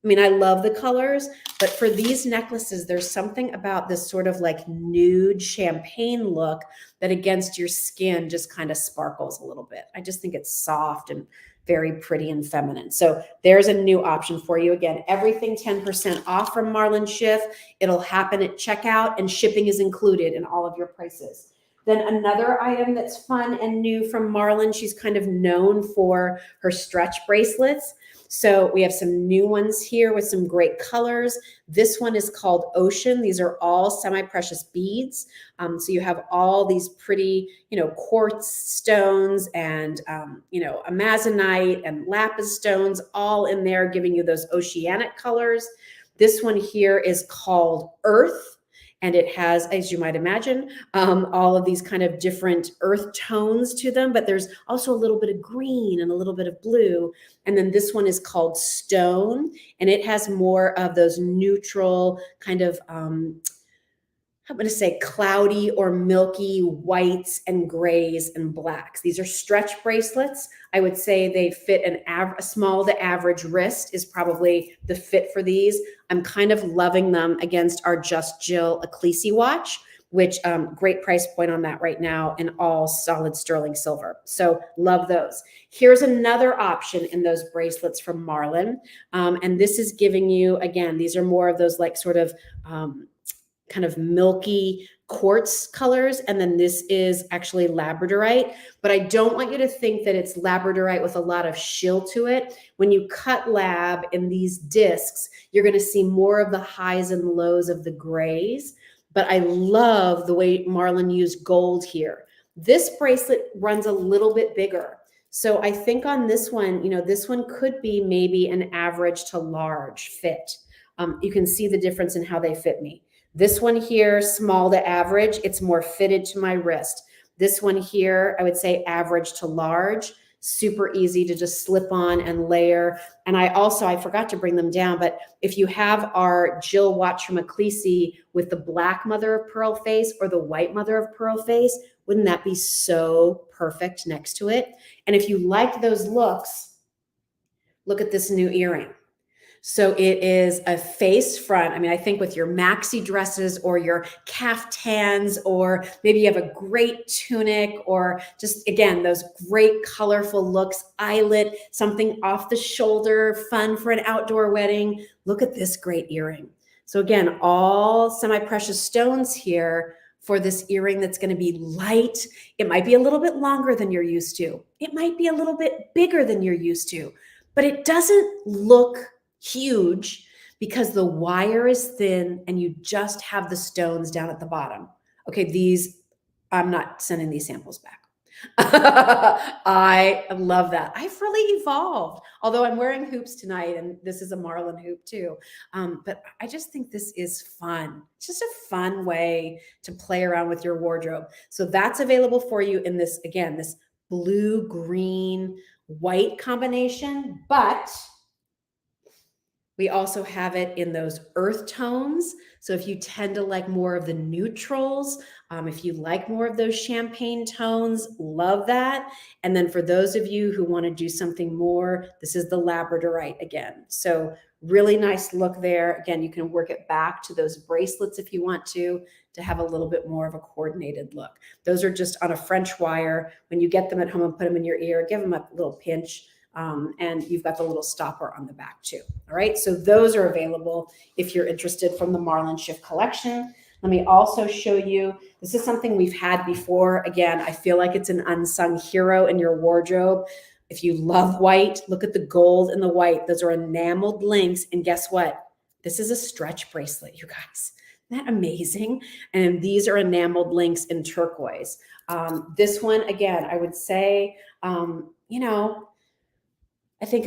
I mean, I love the colors, but for these necklaces, there's something about this sort of like nude champagne look that against your skin just kind of sparkles a little bit. I just think it's soft and very pretty and feminine. So there's a new option for you. Again, everything 10% off from Marlin Schiff. It'll happen at checkout, and shipping is included in all of your prices. Then another item that's fun and new from Marlin, she's kind of known for her stretch bracelets. So we have some new ones here with some great colors. This one is called Ocean. These are all semi-precious beads. So you have all these pretty, quartz stones and, amazonite and lapis stones all in there, giving you those oceanic colors. This one here is called Earth. And it has, as you might imagine, all of these kind of different earth tones to them, but there's also a little bit of green and a little bit of blue. And then this one is called Stone, and it has more of those neutral kind of, I'm going to say cloudy or milky whites and grays and blacks. These are stretch bracelets. I would say they fit a small to average wrist is probably the fit for these. I'm kind of loving them against our Just Jill Ecclesi watch, which great price point on that right now, in all solid sterling silver. So love those. Here's another option in those bracelets from Marlin. And this is giving you, again, these are more of those like sort of kind of milky quartz colors. And then this is actually labradorite, but I don't want you to think that it's labradorite with a lot of shill to it. When you cut lab in these discs, you're going to see more of the highs and lows of the grays. But I love the way Marlin used gold here. This bracelet runs a little bit bigger. So I think on this one, this one could be maybe an average to large fit. You can see the difference in how they fit me. This one here, small to average, it's more fitted to my wrist. This one here, I would say average to large, super easy to just slip on and layer. And I forgot to bring them down, but if you have our Jill watch from Ecclesi with the black mother of pearl face or the white mother of pearl face, wouldn't that be so perfect next to it? And if you like those looks, look at this new earring. So it is a face front. I mean, I think with your maxi dresses or your caftans, or maybe you have a great tunic, or just, again, those great colorful looks, eyelet, something off the shoulder, fun for an outdoor wedding. Look at this great earring. So again, all semi-precious stones here for this earring that's going to be light. It might be a little bit longer than you're used to. It might be a little bit bigger than you're used to, but it doesn't look huge because the wire is thin and you just have the stones down at the bottom. Okay, I'm not sending these samples back. I love that. I've really evolved, although I'm wearing hoops tonight, and this is a Marlin hoop too. But I just think this is fun. It's just a fun way to play around with your wardrobe. So that's available for you in this, again, this blue, green, white combination, but we also have it in those earth tones. So if you tend to like more of the neutrals, if you like more of those champagne tones, love that. And then for those of you who want to do something more, this is the labradorite again. So really nice look there. Again, you can work it back to those bracelets if you want to have a little bit more of a coordinated look. Those are just on a French wire. When you get them at home and put them in your ear, give them a little pinch. And you've got the little stopper on the back too. All right, so those are available if you're interested from the Marlin Shift collection. Let me also show you, this is something we've had before. Again, I feel like it's an unsung hero in your wardrobe. If you love white, look at the gold and the white. Those are enameled links. And guess what? This is a stretch bracelet, you guys. Isn't that amazing? And these are enameled links in turquoise. This one, again, I would say, you know, I think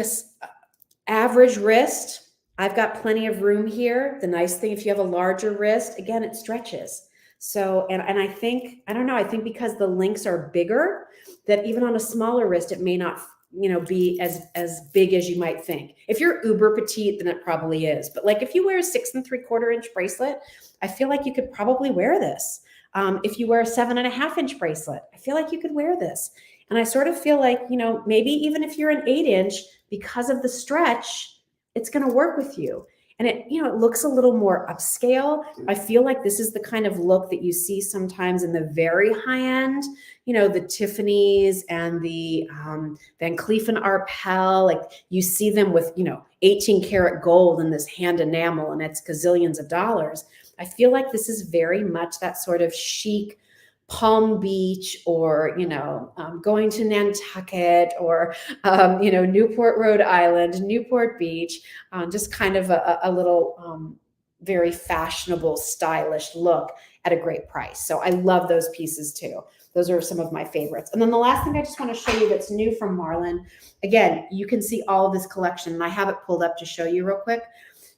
average wrist. I've got plenty of room here. The nice thing, if you have a larger wrist, again, it stretches. So, and I think, I don't know, I think because the links are bigger, that even on a smaller wrist, it may not, you know, be as big as you might think. If you're uber petite, then it probably is. But like if you wear a 6 3/4 inch bracelet, I feel like you could probably wear this. If you wear a 7.5 inch bracelet, I feel like you could wear this. And I sort of feel like, you know, maybe even if you're an 8 inch, because of the stretch, it's going to work with you. And it, you know, it looks a little more upscale. I feel like this is the kind of look that you see sometimes in the very high end, you know, the Tiffany's and the Van Cleef & Arpels. Like you see them with, you know, 18 karat gold in this hand enamel, and it's gazillions of dollars. I feel like this is very much that sort of chic Palm Beach, or, you know, going to Nantucket, or, you know, Newport, Rhode Island, Newport Beach, just kind of a little very fashionable, stylish look at a great price. So I love those pieces too. Those are some of my favorites. And then the last thing I just want to show you that's new from Marlin. Again, you can see all of this collection, and I have it pulled up to show you real quick.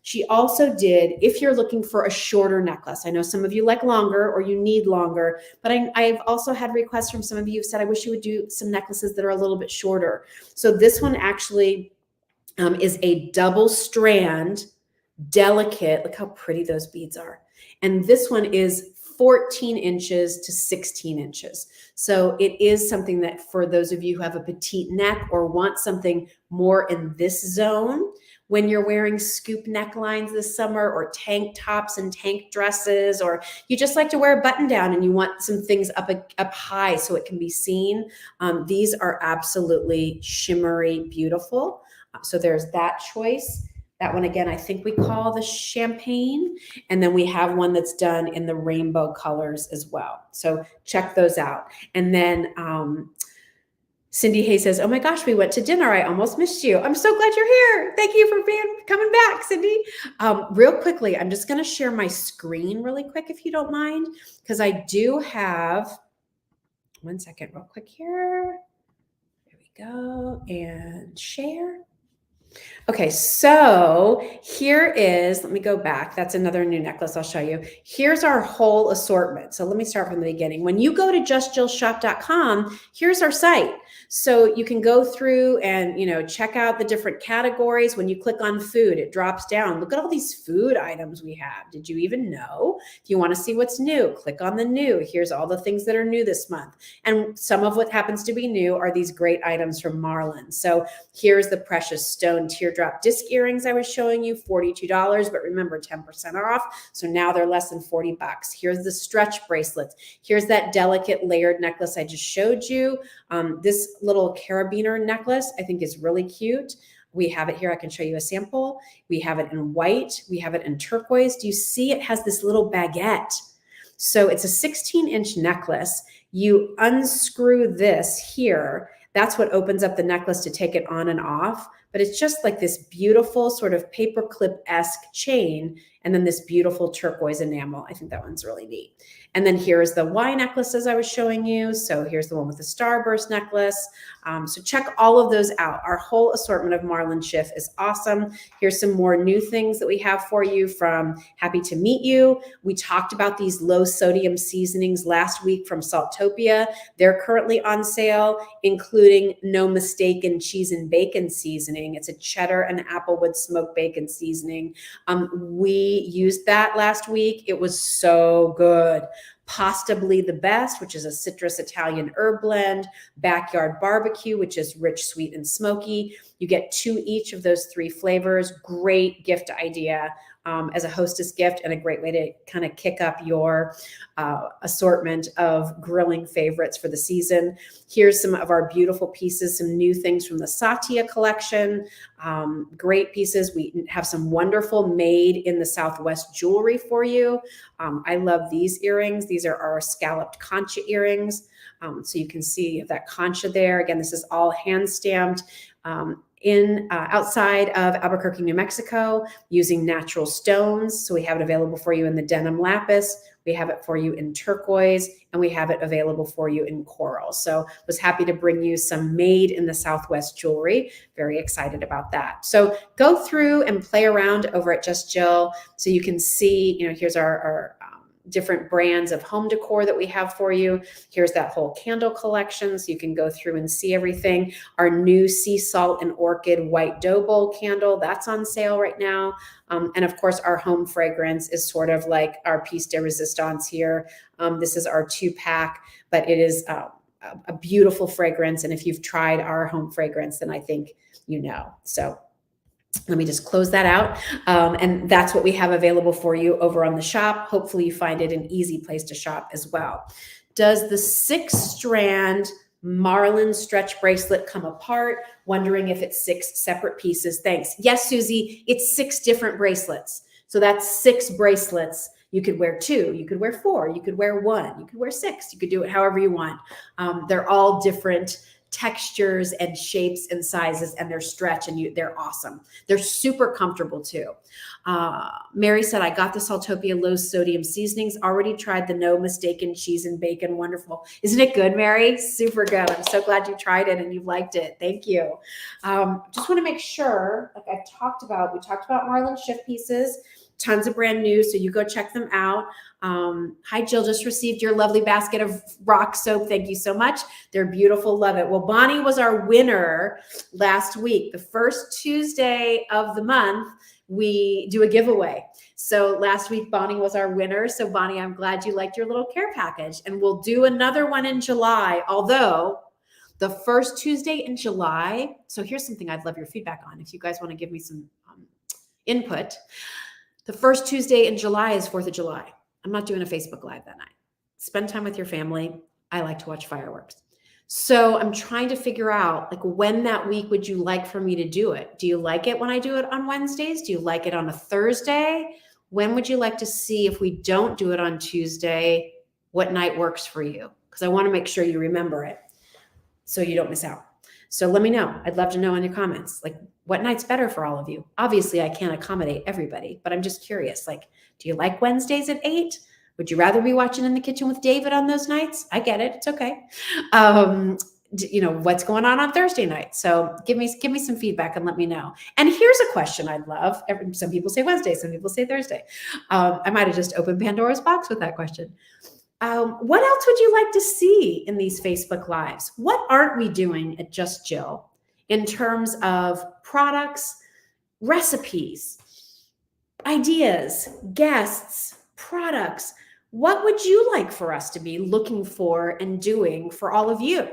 She also did, if you're looking for a shorter necklace, I know some of you like longer or you need longer, but I've also had requests from some of you who said, I wish you would do some necklaces that are a little bit shorter. So this one actually is a double strand, delicate, look how pretty those beads are. And this one is 14 inches to 16 inches. So it is something that for those of you who have a petite neck or want something more in this zone, when you're wearing scoop necklines this summer, or tank tops and tank dresses, or you just like to wear a button down and you want some things up high so it can be seen. These are absolutely shimmery, beautiful. So there's that choice. That one, again, I think we call the champagne. And then we have one that's done in the rainbow colors as well. So check those out. And then Cindy Hay says, oh my gosh, we went to dinner. I almost missed you. I'm so glad you're here. Thank you for coming back, Cindy. Real quickly, I'm just going to share my screen really quick, if you don't mind, because I do have, one second real quick here. There we go. And share. Okay, so here is, let me go back. That's another new necklace I'll show you. Here's our whole assortment. So let me start from the beginning. When you go to justjillshop.com, here's our site. So you can go through and, you know, check out the different categories. When you click on food, it drops down. Look at all these food items we have. Did you even know? If you want to see what's new, click on the new. Here's all the things that are new this month. And some of what happens to be new are these great items from Marlin. So here's the precious stone teardrop disc earrings I was showing you, $42, but remember 10% off. So now they're less than 40 bucks. Here's the stretch bracelets. Here's that delicate layered necklace I just showed you. This little carabiner necklace I think is really cute. We have it here. I can show you a sample. We have it in white. We have it in turquoise. Do you see it has this little baguette? So it's a 16-inch necklace. You unscrew this here. That's what opens up the necklace to take it on and off. But it's just like this beautiful sort of paperclip-esque chain, and then this beautiful turquoise enamel. I think that one's really neat. And then here's the Y necklaces I was showing you. So here's the one with the starburst necklace. So check all of those out. Our whole assortment of Marlin Shift is awesome. Here's some more new things that we have for you from Happy to Meet You. We talked about these low sodium seasonings last week from Saltopia. They're currently on sale, including No Mistaken cheese and bacon seasoning. It's a cheddar and applewood smoked bacon seasoning. We used that last week. It was so good. Possibly the Best, which is a citrus Italian herb blend, Backyard Barbecue, which is rich, sweet, and smoky. You get 2 each of those 3 flavors. Great gift idea as a hostess gift, and a great way to kind of kick up your assortment of grilling favorites for the season. Here's some of our beautiful pieces, some new things from the Satya collection. Great pieces. We have some wonderful made in the Southwest jewelry for you. I love these earrings. These are our scalloped concha earrings. So you can see that concha there. Again, this is all hand stamped outside of Albuquerque, New Mexico, using natural stones. So we have it available for you in the denim lapis. We have it for you in turquoise, and we have it available for you in coral. So was happy to bring you some made in the Southwest jewelry. Very excited about that. So go through and play around over at Just Jill so you can see, here's our different brands of home decor that we have for you. Here's that whole candle collection, so you can go through and see everything. Our new sea salt and orchid white dough bowl candle, that's on sale right now. And of course, our home fragrance is sort of like our piece de resistance here. This is our 2-pack, but it is a beautiful fragrance. And if you've tried our home fragrance, then I think you know. So let me just close that out. And that's what we have available for you over on the shop. Hopefully you find it an easy place to shop as well. Does the 6-strand Marlin stretch bracelet come apart? Wondering if it's 6 separate pieces. Thanks. Yes, Susie, it's 6 different bracelets. So that's 6 bracelets. You could wear 2, you could wear 4, you could wear 1, you could wear 6. You could do it however you want. They're all different textures and shapes and sizes, and they're stretch, and they're awesome. They're super comfortable too. Mary said, I got the Saltopia low sodium seasonings. Already tried the no mistaken cheese and bacon. Wonderful. Isn't it good, Mary? Super good. I'm so glad you tried it and you liked it. Thank you. Just want to make sure, like we talked about Marlin shift pieces, tons of brand new. So you go check them out. Hi, Jill, just received your lovely basket of rock soap. Thank you so much. They're beautiful. Love it. Well, Bonnie was our winner last week. The first Tuesday of the month, we do a giveaway. So last week, Bonnie was our winner. So Bonnie, I'm glad you liked your little care package, and we'll do another one in July. Although the first Tuesday in July. So here's something I'd love your feedback on. If you guys want to give me some input, the first Tuesday in July is 4th of July. I'm not doing a Facebook Live that night. Spend time with your family. I like to watch fireworks. So I'm trying to figure out, like, when that week would you like for me to do it? Do you like it when I do it on Wednesdays? Do you like it on a Thursday? When would you like to see, if we don't do it on Tuesday, what night works for you? Because I want to make sure you remember it so you don't miss out. So let me know. I'd love to know in your comments, like, what night's better for all of you? Obviously, I can't accommodate everybody, but I'm just curious. Like, do you like Wednesdays at 8? Would you rather be watching In the Kitchen with David on those nights? I get it. It's okay. What's going on Thursday night? So give me some feedback and let me know. And here's a question I'd love. Some people say Wednesday, some people say Thursday. I might have just opened Pandora's box with that question. What else would you like to see in these Facebook Lives? What aren't we doing at Just Jill in terms of products, recipes, ideas, guests, products? What would you like for us to be looking for and doing for all of you?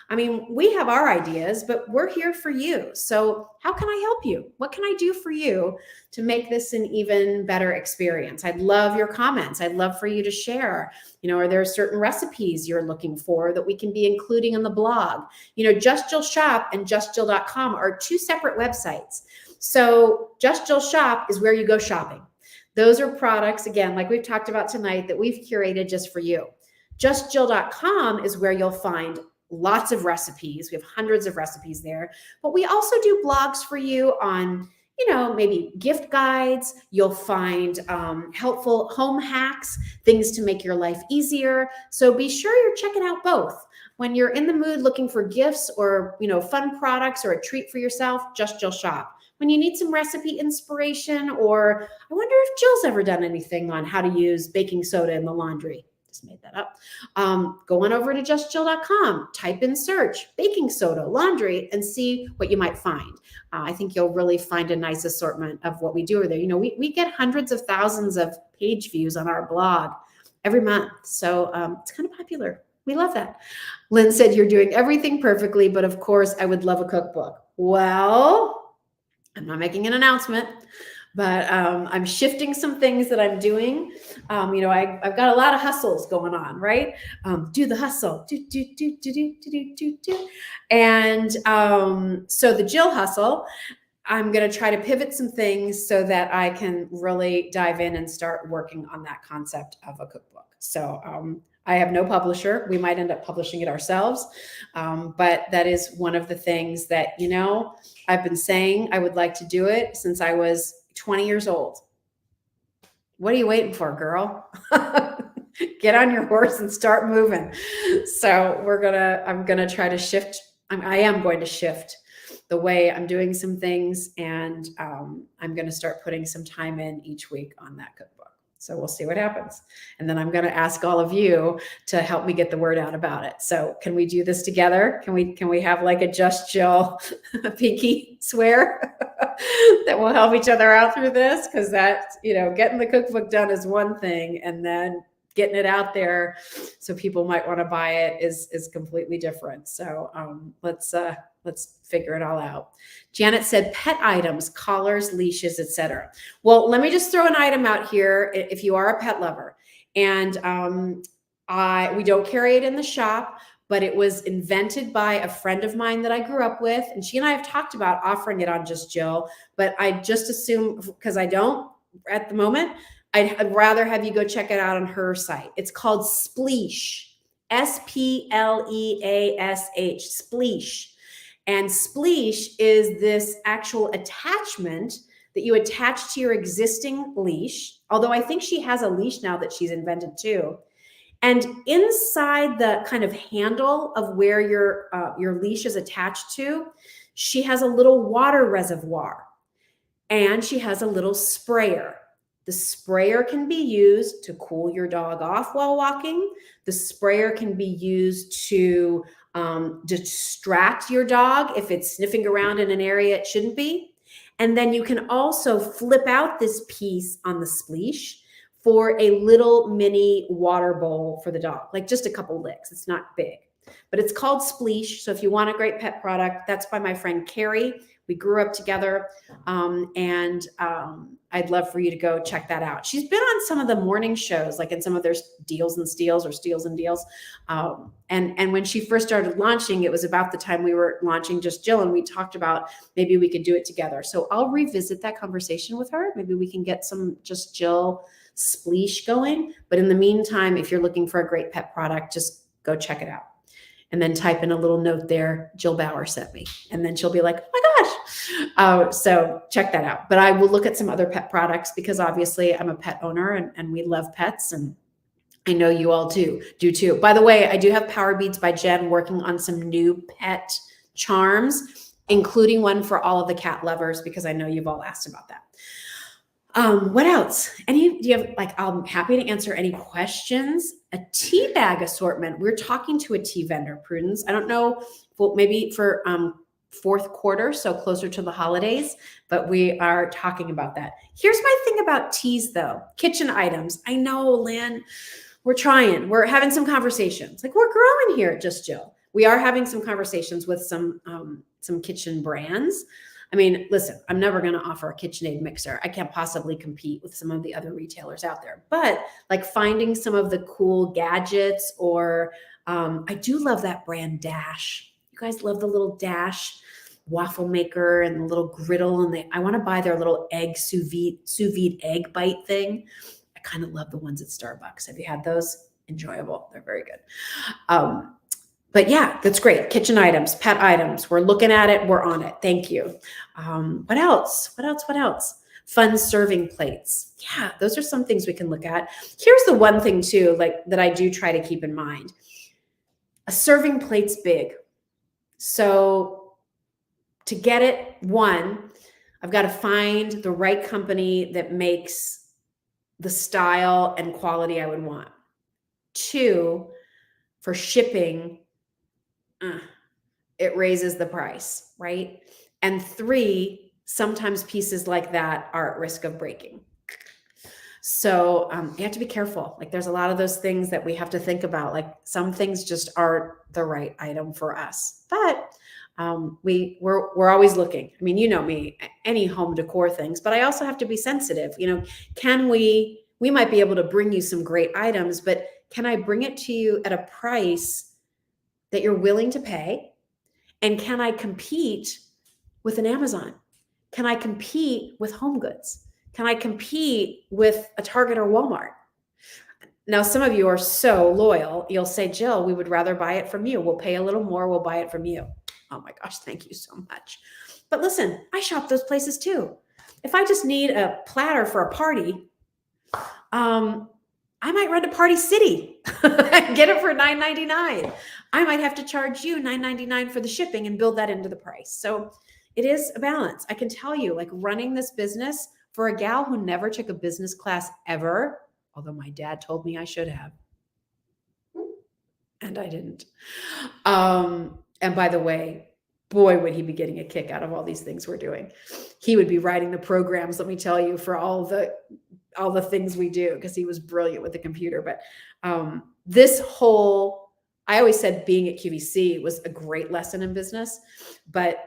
I mean, we have our ideas, but we're here for you. So how can I help you? What can I do for you to make this an even better experience? I'd love your comments. I'd love for you to share. Are there certain recipes you're looking for that we can be including in the blog? Just Jill Shop and justjill.com are 2 separate websites. So Just Jill Shop is where you go shopping. Those are products, again, like we've talked about tonight, that we've curated just for you. JustJill.com is where you'll find lots of recipes. We have hundreds of recipes there, but we also do blogs for you on, maybe gift guides. You'll find helpful home hacks, things to make your life easier. So be sure you're checking out both. When you're in the mood looking for gifts or, fun products or a treat for yourself, Just Jill Shop. When you need some recipe inspiration, or I wonder if Jill's ever done anything on how to use baking soda in the laundry. Just made that up. Go on over to justjill.com, type in search, baking soda, laundry, and see what you might find. I think you'll really find a nice assortment of what we do over there. We get hundreds of thousands of page views on our blog every month. So it's kind of popular. We love that. Lynn said, you're doing everything perfectly, but of course, I would love a cookbook. Well, I'm not making an announcement, but I'm shifting some things that I'm doing. I've got a lot of hustles going on, right? Do the hustle, do. And so the Jill hustle, I'm going to try to pivot some things so that I can really dive in and start working on that concept of a cookbook. So I have no publisher. We might end up publishing it ourselves. But that is one of the things that, I've been saying I would like to do it since I was 20 years old. What are you waiting for, girl? Get on your horse and start moving. So I'm going to try to shift. I am going to shift the way I'm doing some things, and I'm going to start putting some time in each week on that cookbook. So we'll see what happens. And then I'm going to ask all of you to help me get the word out about it. So can we do this together? Can we have like a Just Jill pinky swear that will help each other out through this? Because that, getting the cookbook done is one thing, and then getting it out there so people might want to buy it is completely different. So let's figure it all out. Janet said pet items, collars, leashes, etc. Well, let me just throw an item out here. If you are a pet lover, and we don't carry it in the shop, but it was invented by a friend of mine that I grew up with, and she and I have talked about offering it on Just Jill, but I just assume, because I don't at the moment, I'd rather have you go check it out on her site. It's called Spleesh, Spleash, Spleesh. And Spleesh is this actual attachment that you attach to your existing leash, although I think she has a leash now that she's invented too. And inside the kind of handle of where your leash is attached to, she has a little water reservoir, and she has a little sprayer. The sprayer can be used to cool your dog off while walking. The sprayer can be used to distract your dog if it's sniffing around in an area it shouldn't be. And then you can also flip out this piece on the Spleesh for a little mini water bowl for the dog, like just a couple licks. It's not big, but it's called Spleesh. So if you want a great pet product, that's by my friend Carrie. We grew up together, and I'd love for you to go check that out. She's been on some of the morning shows, like in some of their Deals and Steals or Steals and Deals. And when she first started launching, it was about the time we were launching Just Jill, and we talked about maybe we could do it together. So I'll revisit that conversation with her. Maybe we can get some Just Jill Spleesh going. But in the meantime, if you're looking for a great pet product, just go check it out. And then type in a little note there, Jill Bauer sent me. And then she'll be like, oh my gosh. So check that out. But I will look at some other pet products, because obviously I'm a pet owner, and we love pets. And I know you all do too. By the way, I do have Power Beads by Jen working on some new pet charms, including one for all of the cat lovers, because I know you've all asked about that. What else? I'm happy to answer any questions. A tea bag assortment. We're talking to a tea vendor, Prudence. I don't know, well, maybe for fourth quarter, so closer to the holidays, but we are talking about that. Here's my thing about teas though. Kitchen items. I know, Lynn, we're trying. We're having some conversations. Like, we're growing here at Just Jill. We are having some conversations with some kitchen brands. I mean, listen, I'm never going to offer a KitchenAid mixer. I can't possibly compete with some of the other retailers out there. But like finding some of the cool gadgets, or I do love that brand Dash. You guys love the little Dash waffle maker and the little griddle, and I want to buy their little egg sous vide egg bite thing. I kind of love the ones at Starbucks. Have you had those? Enjoyable. They're very good. But yeah, that's great. Kitchen items, pet items. We're looking at it. We're on it. Thank you. What else? Fun serving plates. Yeah, those are some things we can look at. Here's the one thing too, like that I do try to keep in mind. A serving plate's big. So to get it, one, I've got to find the right company that makes the style and quality I would want. Two, for shipping, it raises the price, right? And three, sometimes pieces like that are at risk of breaking. So you have to be careful. Like, there's a lot of those things that we have to think about. Like, some things just aren't the right item for us. But We're always looking. I mean, you know me, any home decor things, but I also have to be sensitive. Can we might be able to bring you some great items, but can I bring it to you at a price that you're willing to pay? And can I compete with an Amazon? Can I compete with Home Goods? Can I compete with a Target or Walmart? Now, some of you are so loyal. You'll say, Jill, we would rather buy it from you. We'll pay a little more. We'll buy it from you. Oh my gosh, thank you so much. But listen, I shop those places too. If I just need a platter for a party, I might run to Party City and get it for $9.99. I might have to charge you $9.99 for the shipping and build that into the price. So it is a balance. I can tell you, like, running this business for a gal who never took a business class ever, although my dad told me I should have, and I didn't. And by the way, boy, would he be getting a kick out of all these things we're doing. He would be writing the programs, let me tell you, for all the things we do, because he was brilliant with the computer. But I always said being at QVC was a great lesson in business, but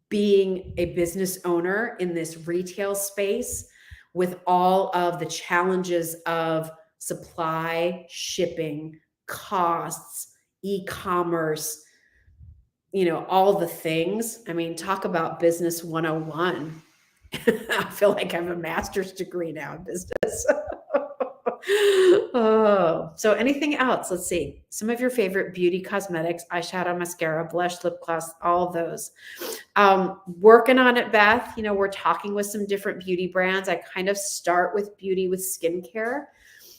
being a business owner in this retail space with all of the challenges of supply, shipping, costs, e-commerce, all the things. I mean, talk about business 101. I feel like I have a master's degree now in business. Oh, so anything else? Let's see. Some of your favorite beauty cosmetics, eyeshadow, mascara, blush, lip gloss, all of those. Working on it, Beth. We're talking with some different beauty brands. I kind of start with beauty with skincare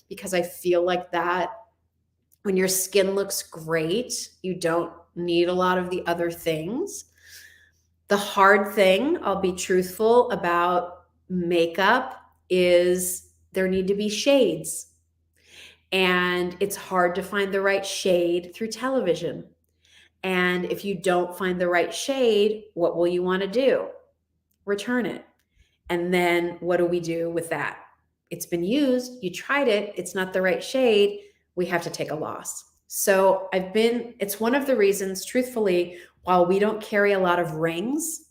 because I feel like that when your skin looks great, you don't need a lot of the other things. The hard thing, I'll be truthful about makeup, is there need to be shades. And it's hard to find the right shade through television. And if you don't find the right shade, what will you want to do? Return it. And then what do we do with that? It's been used, you tried it, it's not the right shade, we have to take a loss. So it's one of the reasons, truthfully, while we don't carry a lot of rings,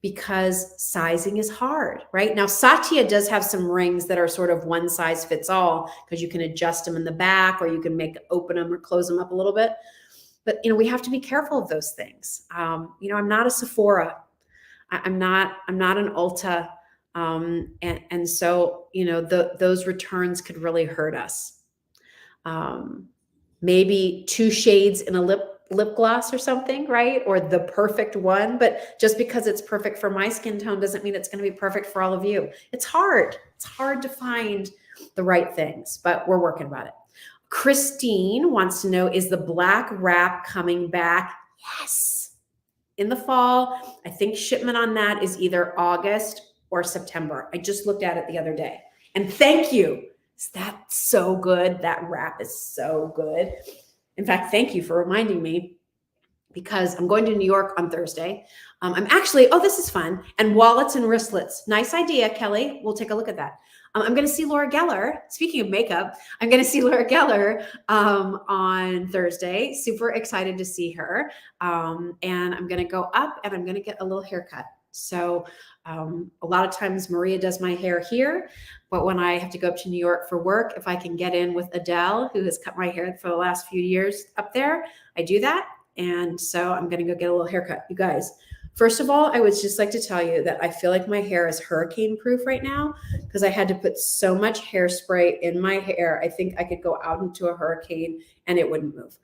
because sizing is hard, right? Now, Satya does have some rings that are sort of one size fits all, because you can adjust them in the back, or you can open them or close them up a little bit. But, we have to be careful of those things. I'm not a Sephora. I'm not an Ulta. And so, those returns could really hurt us. Maybe 2 shades in a lip gloss or something, right? Or the perfect one. But just because it's perfect for my skin tone doesn't mean it's going to be perfect for all of you. It's hard. It's hard to find the right things, but we're working about it. Christine wants to know, is the black wrap coming back? Yes. In the fall. I think shipment on that is either August or September. I just looked at it the other day. And thank you. Is that so good? That wrap is so good. In fact, thank you for reminding me, because I'm going to New York on Thursday. This is fun. And wallets and wristlets. Nice idea, Kelly. We'll take a look at that. I'm going to see Laura Geller. Speaking of makeup, I'm going to see Laura Geller on Thursday. Super excited to see her. And I'm going to go up and I'm going to get a little haircut. So a lot of times Maria does my hair here, but when I have to go up to New York for work, if I can get in with Adele, who has cut my hair for the last few years up there, I do that. And so I'm going to go get a little haircut. You guys, first of all, I would just like to tell you that I feel like my hair is hurricane proof right now, because I had to put so much hairspray in my hair. I think I could go out into a hurricane and it wouldn't move.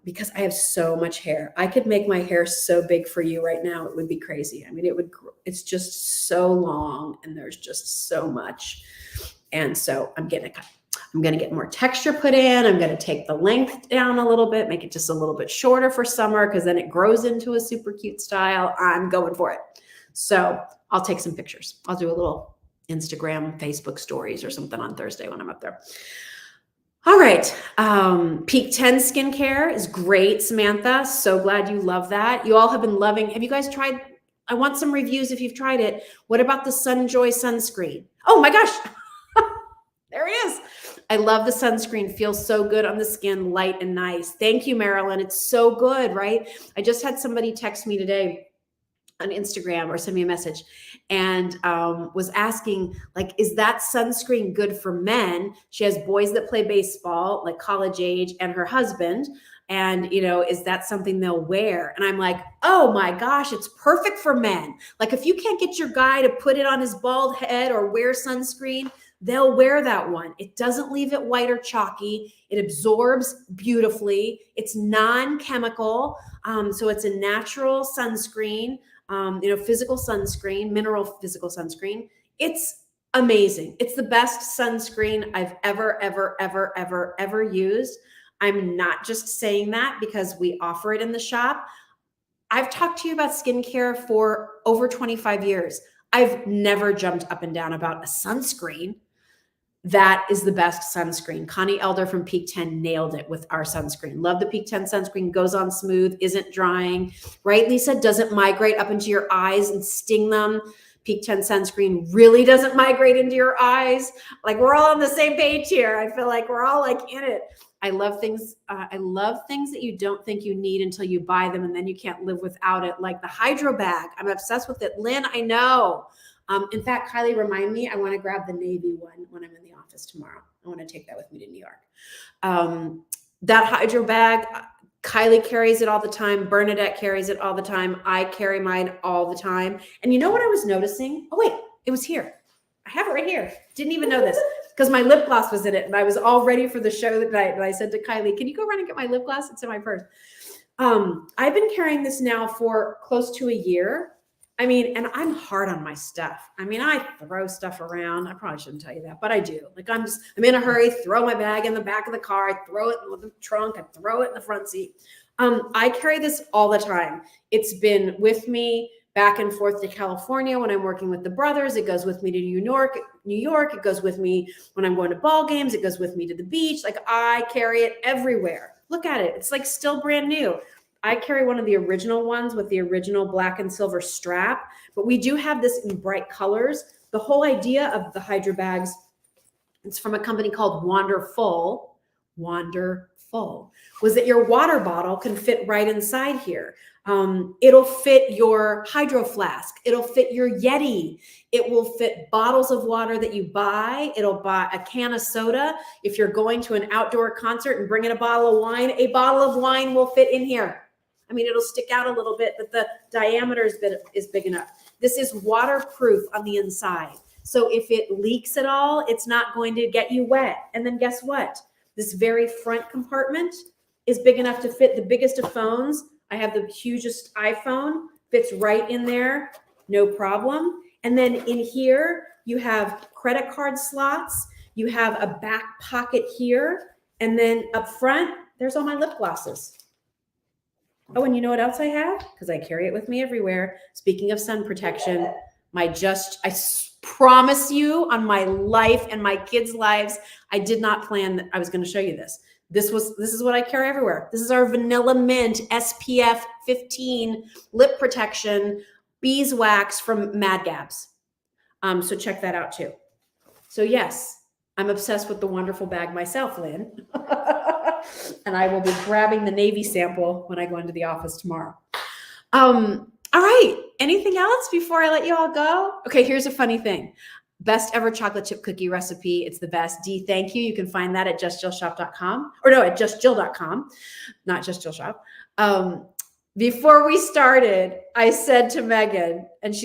Because I have so much hair. I could make my hair so big for you right now. It would be crazy. I mean, it's just so long and there's just so much. And so I'm getting a cut. I'm going to get more texture put in. I'm going to take the length down a little bit, make it just a little bit shorter for summer, because then it grows into a super cute style. I'm going for it. So I'll take some pictures. I'll do a little Instagram, Facebook stories or something on Thursday when I'm up there. All right. Peak 10 skincare is great, Samantha. So glad you love that. You all have been loving. Have you guys tried? I want some reviews if you've tried it. What about the Sunjoy sunscreen? Oh my gosh. There it is. I love the sunscreen. Feels so good on the skin, light and nice. Thank you, Marilyn. It's so good, right? I just had somebody text me today on Instagram or send me a message and was asking, like, is that sunscreen good for men? She has boys that play baseball, like college age, and her husband. And, is that something they'll wear? And I'm like, oh my gosh, it's perfect for men. Like, if you can't get your guy to put it on his bald head or wear sunscreen, they'll wear that one. It doesn't leave it white or chalky. It absorbs beautifully. It's non-chemical. So it's a natural sunscreen. Physical sunscreen, mineral physical sunscreen. It's amazing. It's the best sunscreen I've ever used. I'm not just saying that because we offer it in the shop. I've talked to you about skincare for over 25 years. I've never jumped up and down about a sunscreen. That is the best sunscreen. Connie Elder from Peak 10 nailed it with our sunscreen. Love the Peak 10 sunscreen. Goes on smooth, isn't drying. Right, Lisa? Doesn't migrate up into your eyes and sting them. Peak 10 sunscreen really doesn't migrate into your eyes. Like, we're all on the same page here. I feel like we're all like in it. I love things that you don't think you need until you buy them, and then you can't live without it. Like the Hydro Bag. I'm obsessed with it. Lynn, I know. In fact, Kylie, remind me, I want to grab the navy one when I'm in the office tomorrow. I want to take that with me to New York. That Hydro Bag, Kylie carries it all the time. Bernadette carries it all the time. I carry mine all the time. And you know what I was noticing? Oh, wait, it was here. I have it right here. Didn't even know this because my lip gloss was in it and I was all ready for the show that night. And I said to Kylie, can you go run and get my lip gloss? It's in my purse. I've been carrying this now for close to a year. I mean, and I'm hard on my stuff. I mean, I throw stuff around. I probably shouldn't tell you that, but I do. Like, I'm in a hurry, throw my bag in the back of the car. I throw it in the trunk. I throw it in the front seat. I carry this all the time. It's been with me back and forth to California when I'm working with the brothers. It goes with me to New York. It goes with me when I'm going to ball games. It goes with me to the beach. Like, I carry it everywhere. Look at it. It's like still brand new. I carry one of the original ones with the original black and silver strap, but we do have this in bright colors. The whole idea of the Hydro Bags, it's from a company called Wanderful, was that your water bottle can fit right inside here. It'll fit your Hydro Flask. It'll fit your Yeti. It will fit bottles of water that you buy. It'll buy a can of soda. If you're going to an outdoor concert and bring in a bottle of wine, a bottle of wine will fit in here. I mean, it'll stick out a little bit, but the diameter is big enough. This is waterproof on the inside. So if it leaks at all, it's not going to get you wet. And then guess what? This very front compartment is big enough to fit the biggest of phones. I have the hugest iPhone, fits right in there, no problem. And then in here, you have credit card slots. You have a back pocket here. And then up front, there's all my lip glosses. Oh, and you know what else I have? Because I carry it with me everywhere. Speaking of sun protection, I promise you on my life and my kids' lives, I did not plan that I was going to show you this. This is what I carry everywhere. This is our Vanilla Mint SPF 15 lip protection beeswax from Mad Gabs. So check that out too. So yes, I'm obsessed with the wonderful bag myself, Lynn. And I will be grabbing the navy sample when I go into the office tomorrow. All right. Anything else before I let you all go? Okay, here's a funny thing. Best ever chocolate chip cookie recipe. It's the best. Dee, thank you. You can find that at justjillshop.com. Or no, at justjill.com. Not Just Jill Shop. Before we started, I said to Megan, and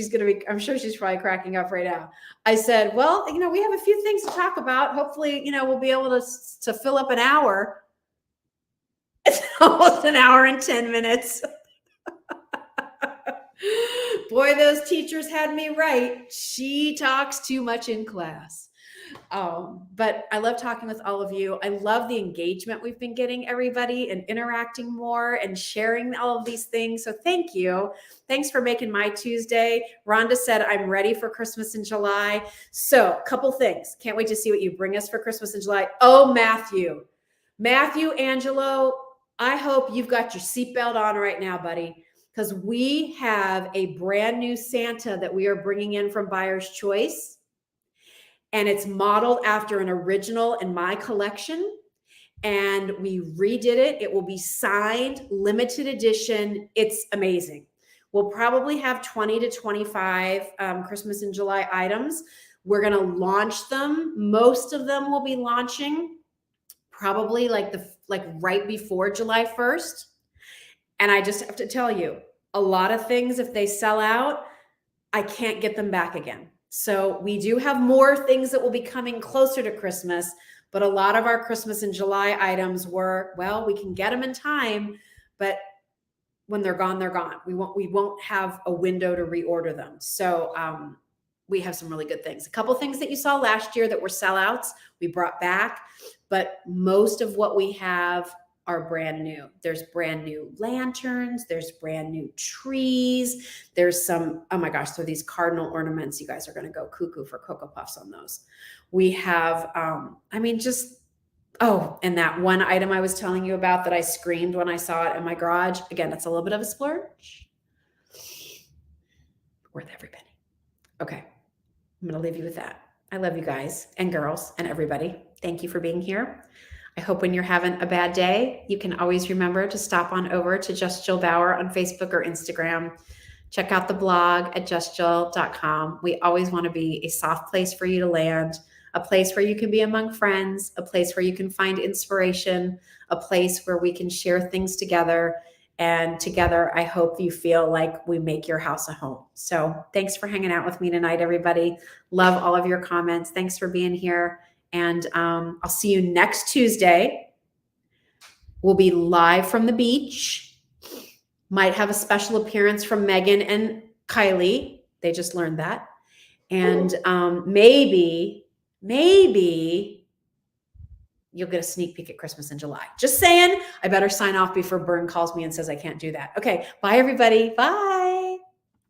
I'm sure she's probably cracking up right now. I said, well, we have a few things to talk about. Hopefully, we'll be able to fill up an hour. It's almost an hour and 10 minutes. Boy, those teachers had me right. She talks too much in class. But I love talking with all of you. I love the engagement we've been getting, everybody, and interacting more and sharing all of these things. So thank you. Thanks for making my Tuesday. Rhonda said, I'm ready for Christmas in July. So a couple things. Can't wait to see what you bring us for Christmas in July. Oh, Matthew, Angelo, I hope you've got your seatbelt on right now, buddy, because we have a brand new Santa that we are bringing in from Buyer's Choice. and it's modeled after an original in my collection. And we redid it. It will be signed, limited edition. It's amazing. We'll probably have 20 to 25 Christmas in July items. We're going to launch them. Most of them will be launching probably like right before July 1st. And I just have to tell you, a lot of things, if they sell out, I can't get them back again. So we do have more things that will be coming closer to Christmas, but a lot of our Christmas in July items were, well, we can get them in time, but when they're gone, they're gone. We won't have a window to reorder them. So we have some really good things. A couple things that you saw last year that were sellouts, we brought back, but most of what we have are brand new. There's brand new lanterns. There's brand new trees. There's some, oh my gosh, so these cardinal ornaments, you guys are going to go cuckoo for Cocoa Puffs on those. We have, and that one item I was telling you about that I screamed when I saw it in my garage. Again, it's a little bit of a splurge. Worth every penny. Okay. I'm going to leave you with that. I love you guys and girls and everybody. Thank you for being here. I hope when you're having a bad day, you can always remember to stop on over to Just Jill Bauer on Facebook or Instagram. Check out the blog at justjill.com. We always want to be a soft place for you to land, a place where you can be among friends, a place where you can find inspiration, a place where we can share things together. And together, I hope you feel like we make your house a home. So thanks for hanging out with me tonight, everybody. Love all of your comments. Thanks for being here. And I'll see you next Tuesday. We'll be live from the beach. Might have a special appearance from Megan and Kylie. They just learned that. And maybe you'll get a sneak peek at Christmas in July. Just saying, I better sign off before Bern calls me and says I can't do that. Okay, bye everybody. Bye.